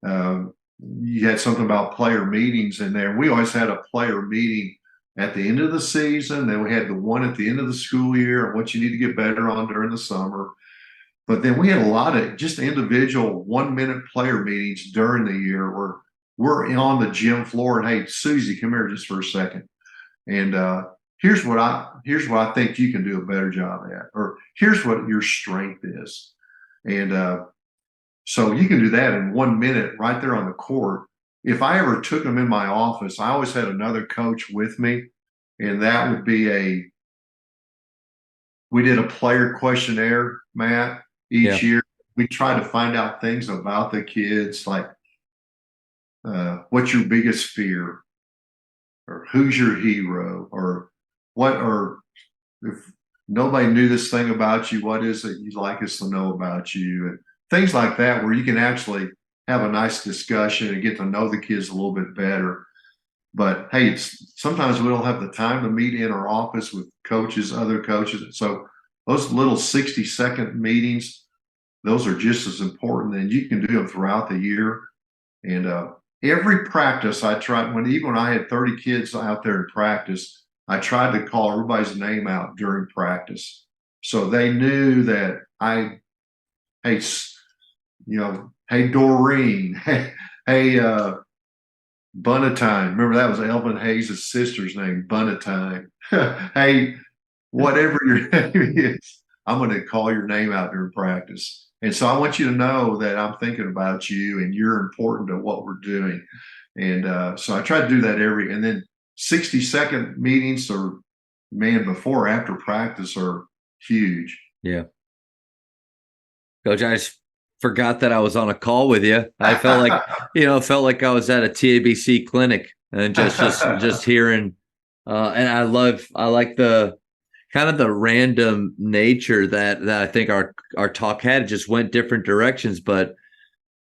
you had something about player meetings in there. We always had a player meeting at the end of the season. Then we had the one at the end of the school year and what you need to get better on during the summer. But then we had a lot of just individual 1-minute player meetings during the year where we're on the gym floor and, hey, Susie, come here just for a second. And here's what I think you can do a better job at, or here's what your strength is. And so you can do that in 1 minute right there on the court. If I ever took them in my office, I always had another coach with me, and that would be we did a player questionnaire, Matt, each year. We tried to find out things about the kids, like what's your biggest fear, or who's your hero, or if nobody knew this thing about you, what is it you'd like us to know about you, and things like that, where you can actually have a nice discussion and get to know the kids a little bit better. But hey, sometimes we don't have the time to meet in our office with other coaches. So those little 60-second meetings, those are just as important, and you can do them throughout the year. And every practice I tried, even when I had 30 kids out there in practice, I tried to call everybody's name out during practice. So they knew that hey, Doreen, hey, Bunnatine. Remember, that was Elvin Hayes' sister's name, Bunnatine. Hey, whatever your name is, I'm going to call your name out during practice. And so I want you to know that I'm thinking about you and you're important to what we're doing. And so I try to do that and then 60-second meetings before or after practice are huge. Yeah. Coach, I just forgot that I was on a call with you. I felt like I was at a TABC clinic and just hearing, and I like the kind of the random nature that I think our talk had. It just went different directions, but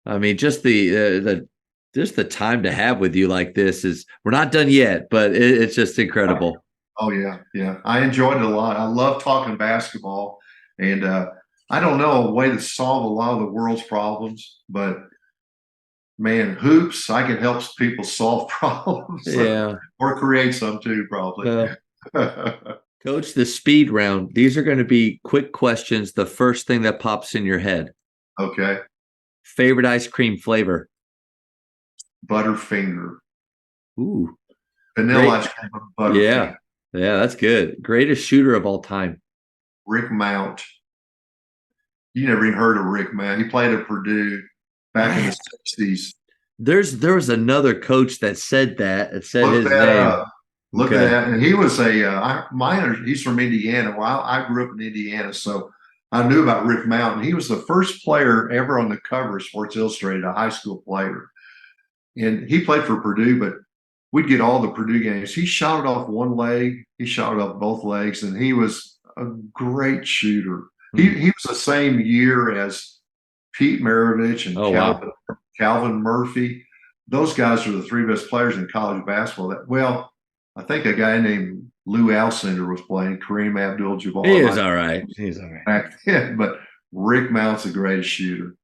I mean, just the time to have with you like this we're not done yet, but it's just incredible. Oh yeah. Yeah. I enjoyed it a lot. I love talking basketball, and I don't know a way to solve a lot of the world's problems, but man, hoops, I can help people solve problems. Or create some too, probably. Coach, the speed round, these are going to be quick questions. The first thing that pops in your head. Okay. Favorite ice cream flavor? Butterfinger. Ooh. Vanilla ice cream, Butterfinger. Yeah, that's good. Greatest shooter of all time? Rick Mount. You never even heard of Rick Mount. He played at Purdue back in the 60s. There was another coach that said that. It said his name. Look at that. And he was he's from Indiana. Well, I grew up in Indiana, so I knew about Rick Mountain. He was the first player ever on the cover of Sports Illustrated, a high school player. And he played for Purdue, but we'd get all the Purdue games. He shot it off one leg. He shot it off both legs, and he was a great shooter. He was the same year as Pete Maravich and Calvin Murphy. Those guys are the three best players in college basketball. I think a guy named Lou Alcindor was playing, Kareem Abdul-Jabbar. He is all right. He's all right. Back then, but Rick Mount's the greatest shooter.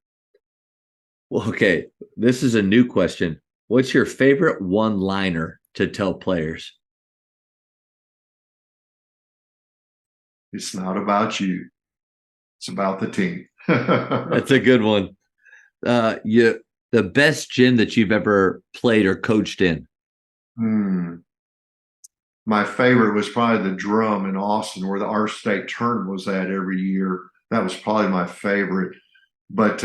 Well, okay, this is a new question. What's your favorite one-liner to tell players? It's not about you. It's about the team. That's a good one. The best gym that you've ever played or coached in? My favorite was probably the Drum in Austin, where our state tournament was at every year. That was probably my favorite. But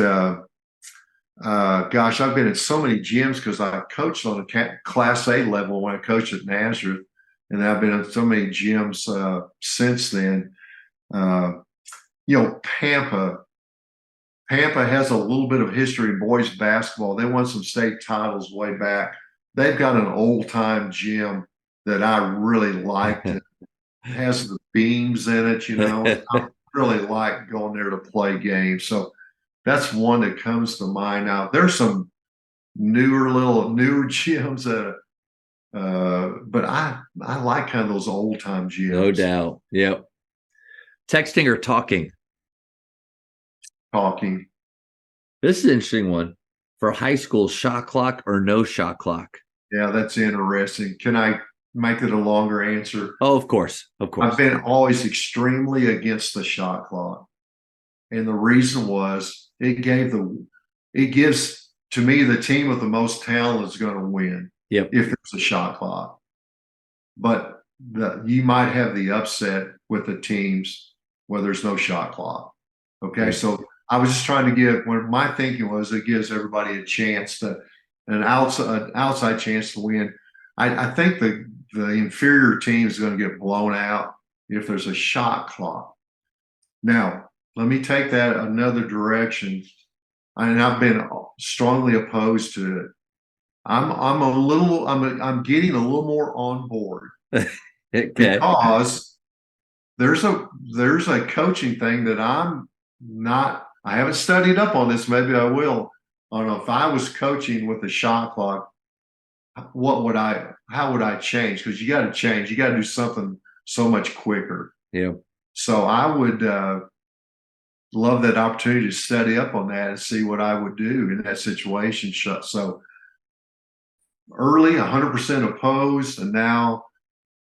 gosh, I've been in so many gyms because I coached on a Class A level when I coached at Nazareth, and I've been in so many gyms since then. Pampa has a little bit of history in boys basketball. They won some state titles way back. They've got an old-time gym that I really liked. It has the beams in it, I really like going there to play games. So that's one that comes to mind. Now, there's some newer gyms that, but I like kind of those old-time gyms. No doubt. Yep. Texting or talking? Talking. This is an interesting one. For high school, shot clock or no shot clock? Yeah, that's interesting. Can I make it a longer answer? Oh, of course. I've been always extremely against the shot clock. And the reason was it gives to me the team with the most talent is going to win. Yep. If there's a shot clock. But you might have the upset with the teams where there's no shot clock. Okay. Right. So I was just trying to my thinking was it gives everybody a chance an outside chance to win. I think the inferior team is going to get blown out if there's a shot clock. Now, let me take that another direction. And I've been strongly opposed to it. I'm getting a little more on board. Okay. Because there's a coaching thing that I haven't studied up on this. Maybe I will. I don't know if I was coaching with a shot clock, how would I change? Because you got to change. You got to do something so much quicker. Yeah. So I would love that opportunity to study up on that and see what I would do in that situation. So early, 100% opposed, and now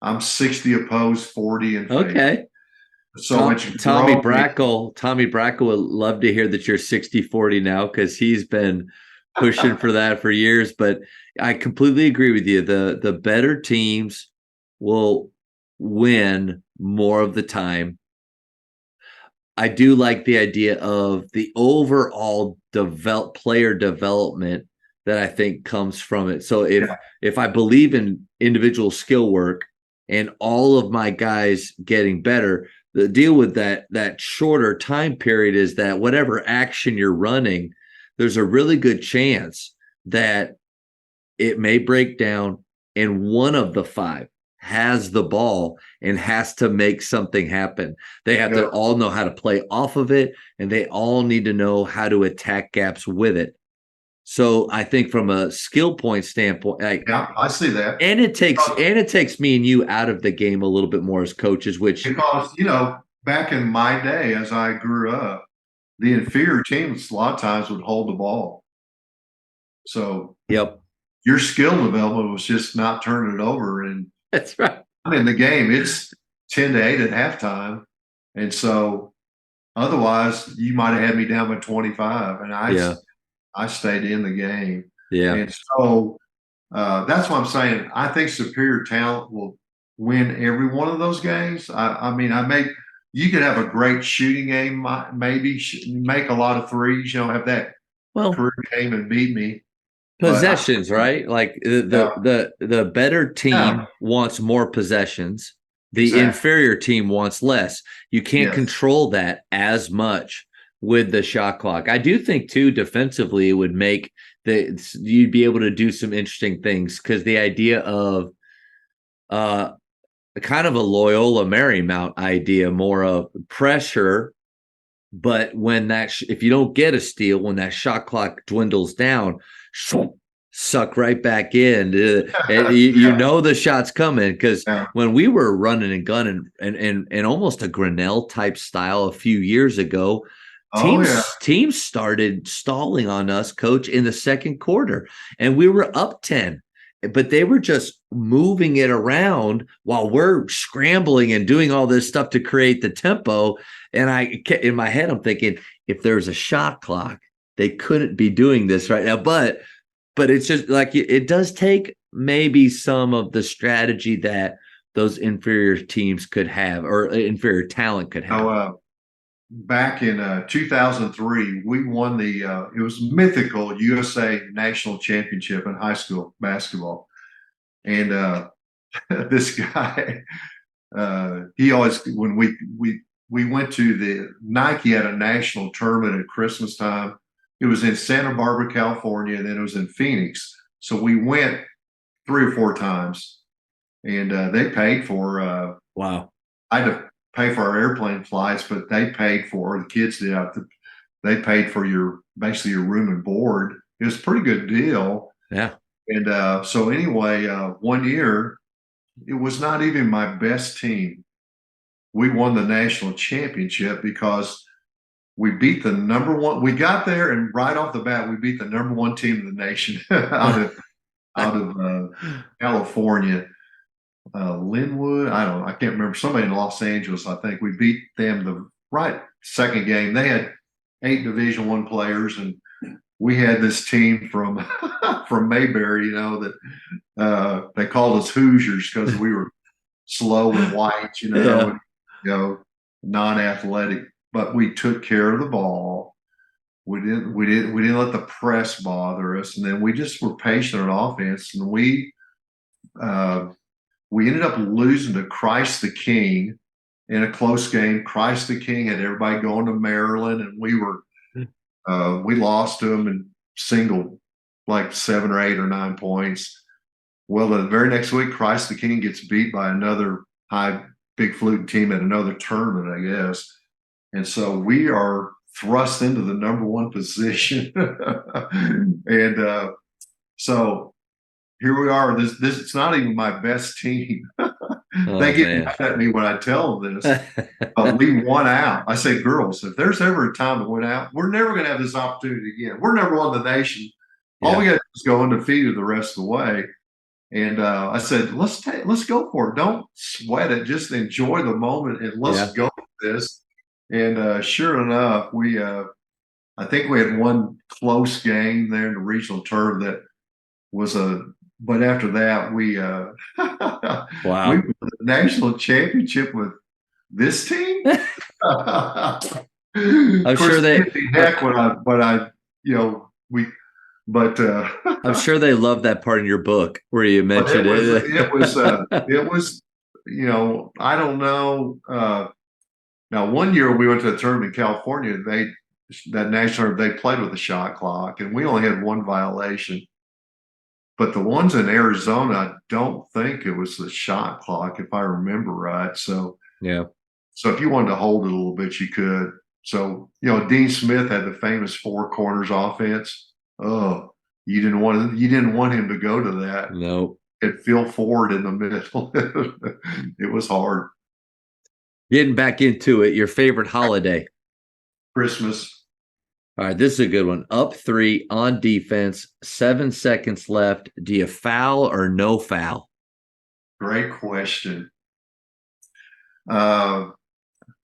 I'm 60 opposed, 40 in favor. Okay. So Tommy Brackle would love to hear that you're 60-40 now, because he's been pushing for that for years. But I completely agree with you. The better teams will win more of the time. I do like the idea of the overall player development that I think comes from it. So if I believe in individual skill work and all of my guys getting better, the deal with that shorter time period is that whatever action you're running, there's a really good chance that it may break down and one of the five has the ball and has to make something happen. They have to all know how to play off of it, and they all need to know how to attack gaps with it. So I think from a skill point standpoint, I see that. And it takes me and you out of the game a little bit more as coaches, because back in my day as I grew up, the inferior teams a lot of times would hold the ball. So your skill development was just not turning it over. And that's right. I'm in the game. It's 10-8 at halftime. And so otherwise you might have had me down by 25, and I stayed in the game. Yeah. And so that's what I'm saying. I think superior talent will win every one of those games. You could have a great shooting game, maybe make a lot of threes, have that career game and beat me. Possessions, right? Like the better team wants more possessions, The inferior team wants less. You can't control that as much with the shot clock. I do think too, defensively, it would make you'd be able to do some interesting things, because the idea of kind of a Loyola Marymount idea, more of pressure. But when if you don't get a steal, when that shot clock dwindles down, suck right back in. You know the shot's coming, because when we were running and gunning and almost a Grinnell type style a few years ago, teams started stalling on us, Coach, in the second quarter, and we were up 10. But they were just moving it around while we're scrambling and doing all this stuff to create the tempo. And in my head, I'm thinking, if there's a shot clock, they couldn't be doing this right now. But it's just like, it does take maybe some of the strategy that those inferior teams could have, or inferior talent could have. Back in 2003, we won it was mythical USA National Championship in high school basketball. And this guy, he always, when we went to the Nike had a national tournament at Christmas time. It was in Santa Barbara, California, and then it was in Phoenix. So we went 3 or 4 times, and they paid for. Wow! I had to pay for our airplane flights, but the kids did. They paid for basically your room and board. It was a pretty good deal. Yeah. And so anyway, one year, it was not even my best team. We won the national championship because we beat the number one. We got there, and right off the bat, we beat the number 1 team in the nation out of California. Linwood, I can't remember, somebody in Los Angeles. I think we beat them the second game. They had 8 Division I players, and we had this team from from Mayberry, that they called us Hoosiers because we were slow and white, non-athletic. But we took care of the ball. We didn't let the press bother us, and then we just were patient on offense, and we ended up losing to Christ the King in a close game. Christ the King had everybody going to Maryland, and we lost to them in single, like 7 or 8 or 9 points. Well, the very next week, Christ the King gets beat by another big flute team at another tournament, I guess. And so we are thrust into the number 1 position. And so here we are. This it's not even my best team. They get mad at me when I tell them this. But we won out. I say, girls, if there's ever a time to win out, we're never going to have this opportunity again. We're number 1 in the nation. All we got to do is go undefeated the rest of the way. And I said, let's go for it. Don't sweat it. Just enjoy the moment, and let's go with this. And sure enough, I think we had one close game there in the regional tournament that was but after that, we wow. we won the national championship with this team. I'm sure they heck I'm sure they love that part in your book where you mentioned it. It was I don't know. Now, one year we went to a tournament in California. That national they played with a shot clock, and we only had 1 violation. But the ones in Arizona, I don't think it was the shot clock, if I remember right. So So if you wanted to hold it a little bit, you could. So Dean Smith had the famous 4 corners offense. Oh, you didn't want him to go to that. No, it Phil Ford in the middle. It was hard. Getting back into it, your favorite holiday? Christmas. All right, this is a good one. Up 3 on defense, 7 seconds left. Do you foul or no foul? Great question. I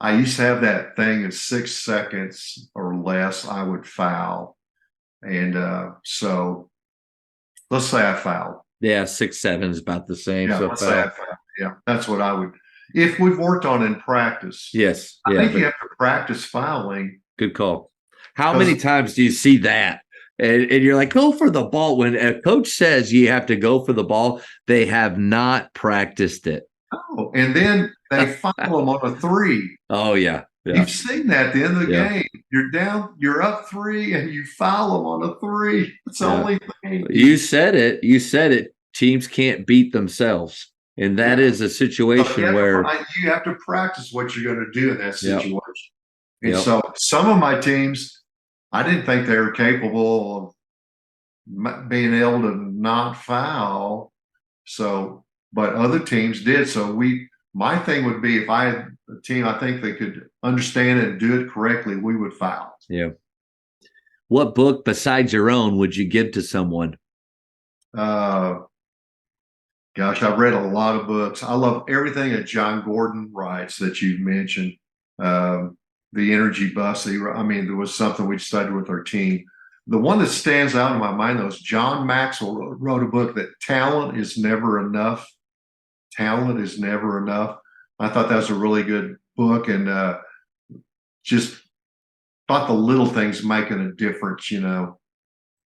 used to have that thing in 6 seconds or less, I would foul. And so let's say I fouled. Yeah, 6, 7 is about the same. Yeah, so let's say I fouled. Yeah, that's what I would. If we've worked on in practice. Yes. I think you have to practice fouling. Good call. How many times do you see that? And you're like, go for the ball. When a coach says you have to go for the ball, they have not practiced it. Oh, and then they foul them on a three. Oh yeah. Yeah. You've seen that at the end of the Yeah. game. You're down, you're up three, and you foul them on a three. It's the only thing. You said it. You said it. Teams can't beat themselves. And that is a situation where you have to practice what you're going to do in that situation. And Yep. so some of my teams, I didn't think they were capable of being able to not foul. So, but other teams did. So my thing would be, if I had a team, I think they could understand it and do it correctly, we would foul. Yeah. What book besides your own would you give to someone? Gosh, I've read a lot of books. I love everything that John Gordon writes that you mentioned. The energy bus. I mean, there was something we studied with our team. The one that stands out in my mind, though, is John Maxwell wrote a book that talent is never enough. Talent is never enough. I thought that was a really good book, and just thought the little things making a difference, you know.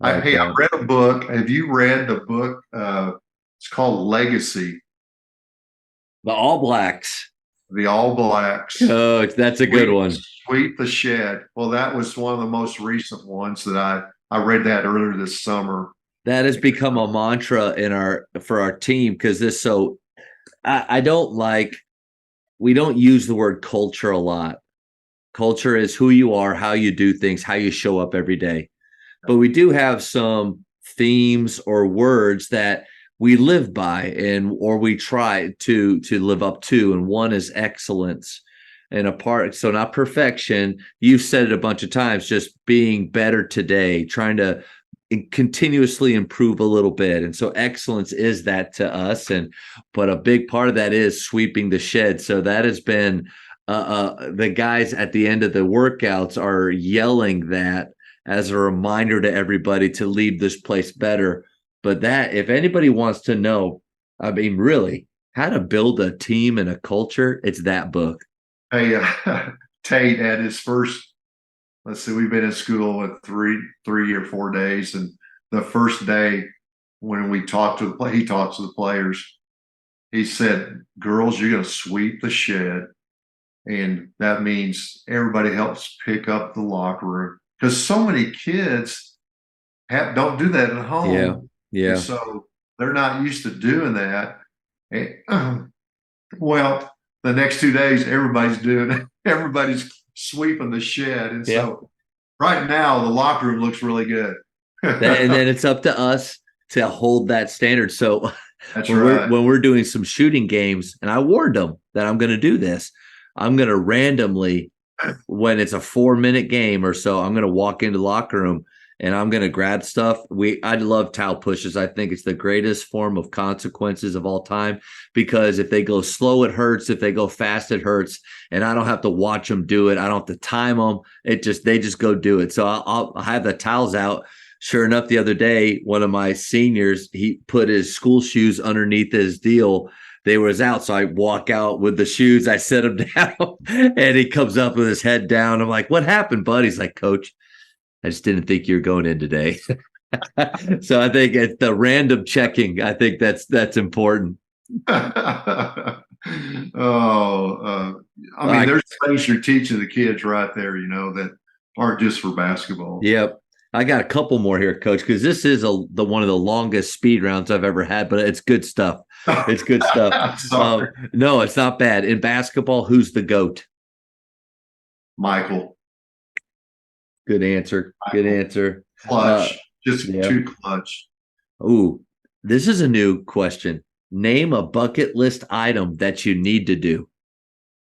I read a book. Have you read the book? It's called Legacy. The All Blacks. The All Blacks. Oh, that's a good one. Sweep the Shed. Well, that was one of the most recent ones that I read that earlier this summer. That has become a mantra for our team, because we don't use the word culture a lot. Culture is who you are, how you do things, how you show up every day. But we do have some themes or words that we live by or we try to live up to. And one is excellence. And so not perfection. You've said it a bunch of times, just being better today, trying to continuously improve a little bit. And so excellence is that to us. But a big part of that is sweeping the shed. So that has been the guys at the end of the workouts are yelling that as a reminder to everybody to leave this place better. But that, if anybody wants to know, I mean, really, how to build a team and a culture, it's that book. Hey, Tate had his first, let's see, we've been in school at 3 or 4 days. And the first day when he talked to the players, he said, girls, you're going to sweep the shed. And that means everybody helps pick up the locker room. Because so many kids don't do that at home. Yeah. And so they're not used to doing that. And, well, the next 2 days, everybody's doing it. Everybody's sweeping the shed. And so right now, the locker room looks really good. And then it's up to us to hold that standard. So that's when we're doing some shooting games, and I warned them that I'm going to do this, I'm going to randomly, when it's a 4-minute game or so, I'm going to walk into the locker room and I'm going to grab stuff. I love towel pushes. I think it's the greatest form of consequences of all time, because if they go slow, it hurts. If they go fast, it hurts. And I don't have to watch them do it. I don't have to time them. They just go do it. So I'll have the towels out. Sure enough, the other day, one of my seniors, he put his school shoes underneath his deal. They was out. So I walk out with the shoes. I set him down and he comes up with his head down. I'm like, what happened, bud? He's like, Coach, I just didn't think you were going in today. So I think it's the random checking. I think that's important. I mean, there's things you're teaching the kids right there, you know, that aren't just for basketball. Yep. I got a couple more here, Coach, because this is one of the longest speed rounds I've ever had, but it's good stuff. It's good stuff. No, it's not bad. In basketball, who's the GOAT? Michael. Good answer. Good answer. Clutch. Too clutch. Ooh, this is a new question. Name a bucket list item that you need to do.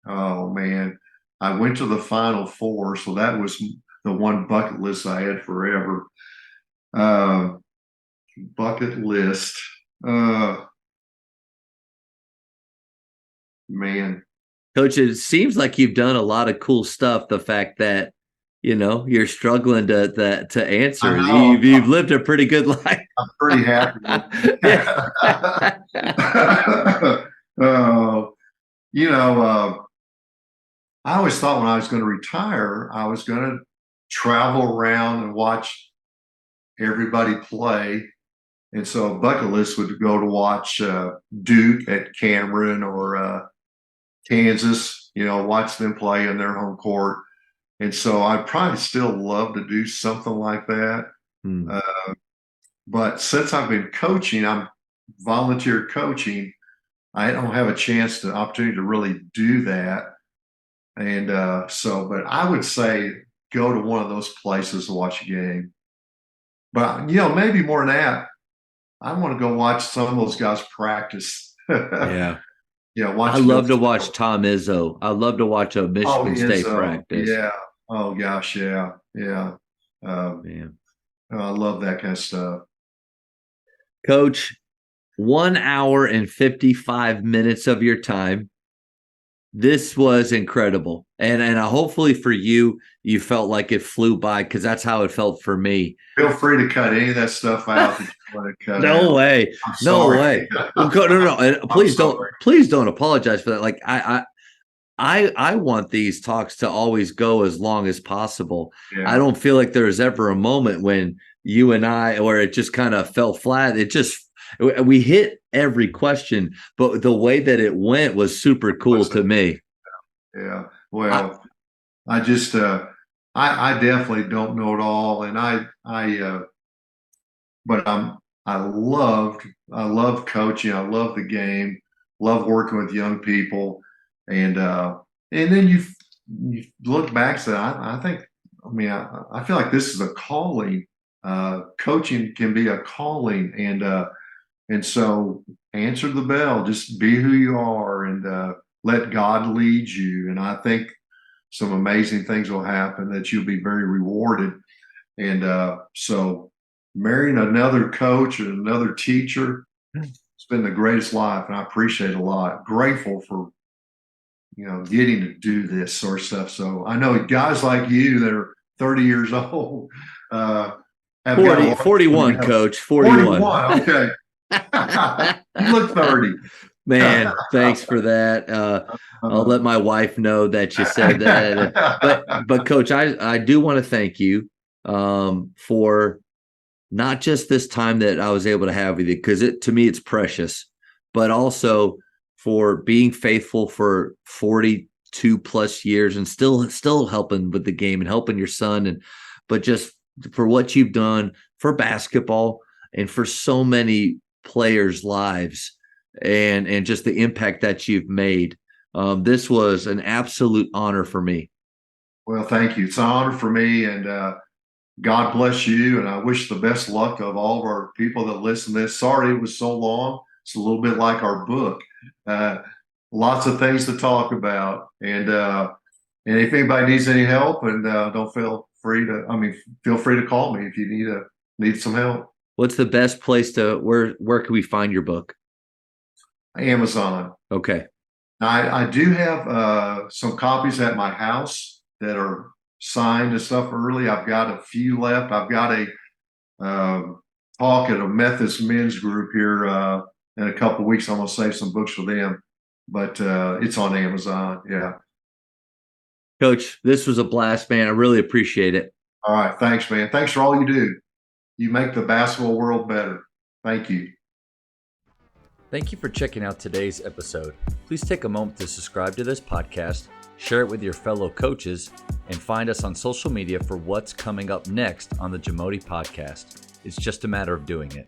Oh, man. I went to the Final Four, so that was the one bucket list I had forever. Bucket list. Man. Coach, it seems like you've done a lot of cool stuff. The fact that, you know, you're struggling to answer. You've lived a pretty good life. I'm pretty happy. You know, I always thought when I was going to retire, I was going to travel around and watch everybody play. And so a bucket list would go to watch Duke at Cameron or Kansas, watch them play in their home court. And so I'd probably still love to do something like that. But since I've been coaching, I'm volunteer coaching. I don't have a opportunity to really do that. And but I would say go to one of those places to watch a game. But, maybe more than that, I want to go watch some of those guys practice. Yeah. Watch. I love to watch Tom Izzo. I love to watch a Michigan State practice. Yeah. Oh, gosh. Yeah. Yeah. Man. I love that kind of stuff. Coach, 1 hour and 55 minutes of your time. This was incredible. And hopefully for you, you felt like it flew by, because that's how it felt for me. Feel free to cut any of that stuff out that you want to cut No out. way. No way. No. And please don't apologize for that. Like I want these talks to always go as long as possible. Yeah. I don't feel like there's ever a moment when you and I, where it just kind of fell flat. We hit every question, but the way that it went was super cool to me. Yeah. Well, I just, I definitely don't know it all. And but I love coaching. I love the game, love working with young people. And then you look back and say, I feel like this is a calling. Coaching can be a calling, and so answer the bell, just be who you are, and let God lead you. And I think some amazing things will happen that you'll be very rewarded. And so marrying another coach and another teacher, it's been the greatest life, and I appreciate it a lot. Grateful for getting to do this sort of stuff. So I know guys like you that are 30 years old, 41, Coach, 41. Okay. You look 30. Man, thanks for that. I'll let my wife know that you said that. But Coach, I do want to thank you for not just this time that I was able to have with you, because to me it's precious, but also for being faithful for 42 plus years and still helping with the game and helping your son, but just for what you've done for basketball and for so many players' lives, and just the impact that you've made. This was an absolute honor for me. Well, thank you. It's an honor for me, and God bless you. And I wish the best luck of all of our people that listen to this. Sorry it was so long. It's a little bit like our book. Lots of things to talk about. And if anybody needs any help, and feel free to call me if you need some help. What's the best place where can we find your book? Amazon. Okay. I do have some copies at my house that are signed and stuff early. I've got a few left. I've got a talk at a Methodist men's group here in a couple of weeks. I'm going to save some books for them, but it's on Amazon. Yeah. Coach, this was a blast, man. I really appreciate it. All right. Thanks, man. Thanks for all you do. You make the basketball world better. Thank you. Thank you for checking out today's episode. Please take a moment to subscribe to this podcast, share it with your fellow coaches, and find us on social media for what's coming up next on the Jamodi Podcast. It's just a matter of doing it.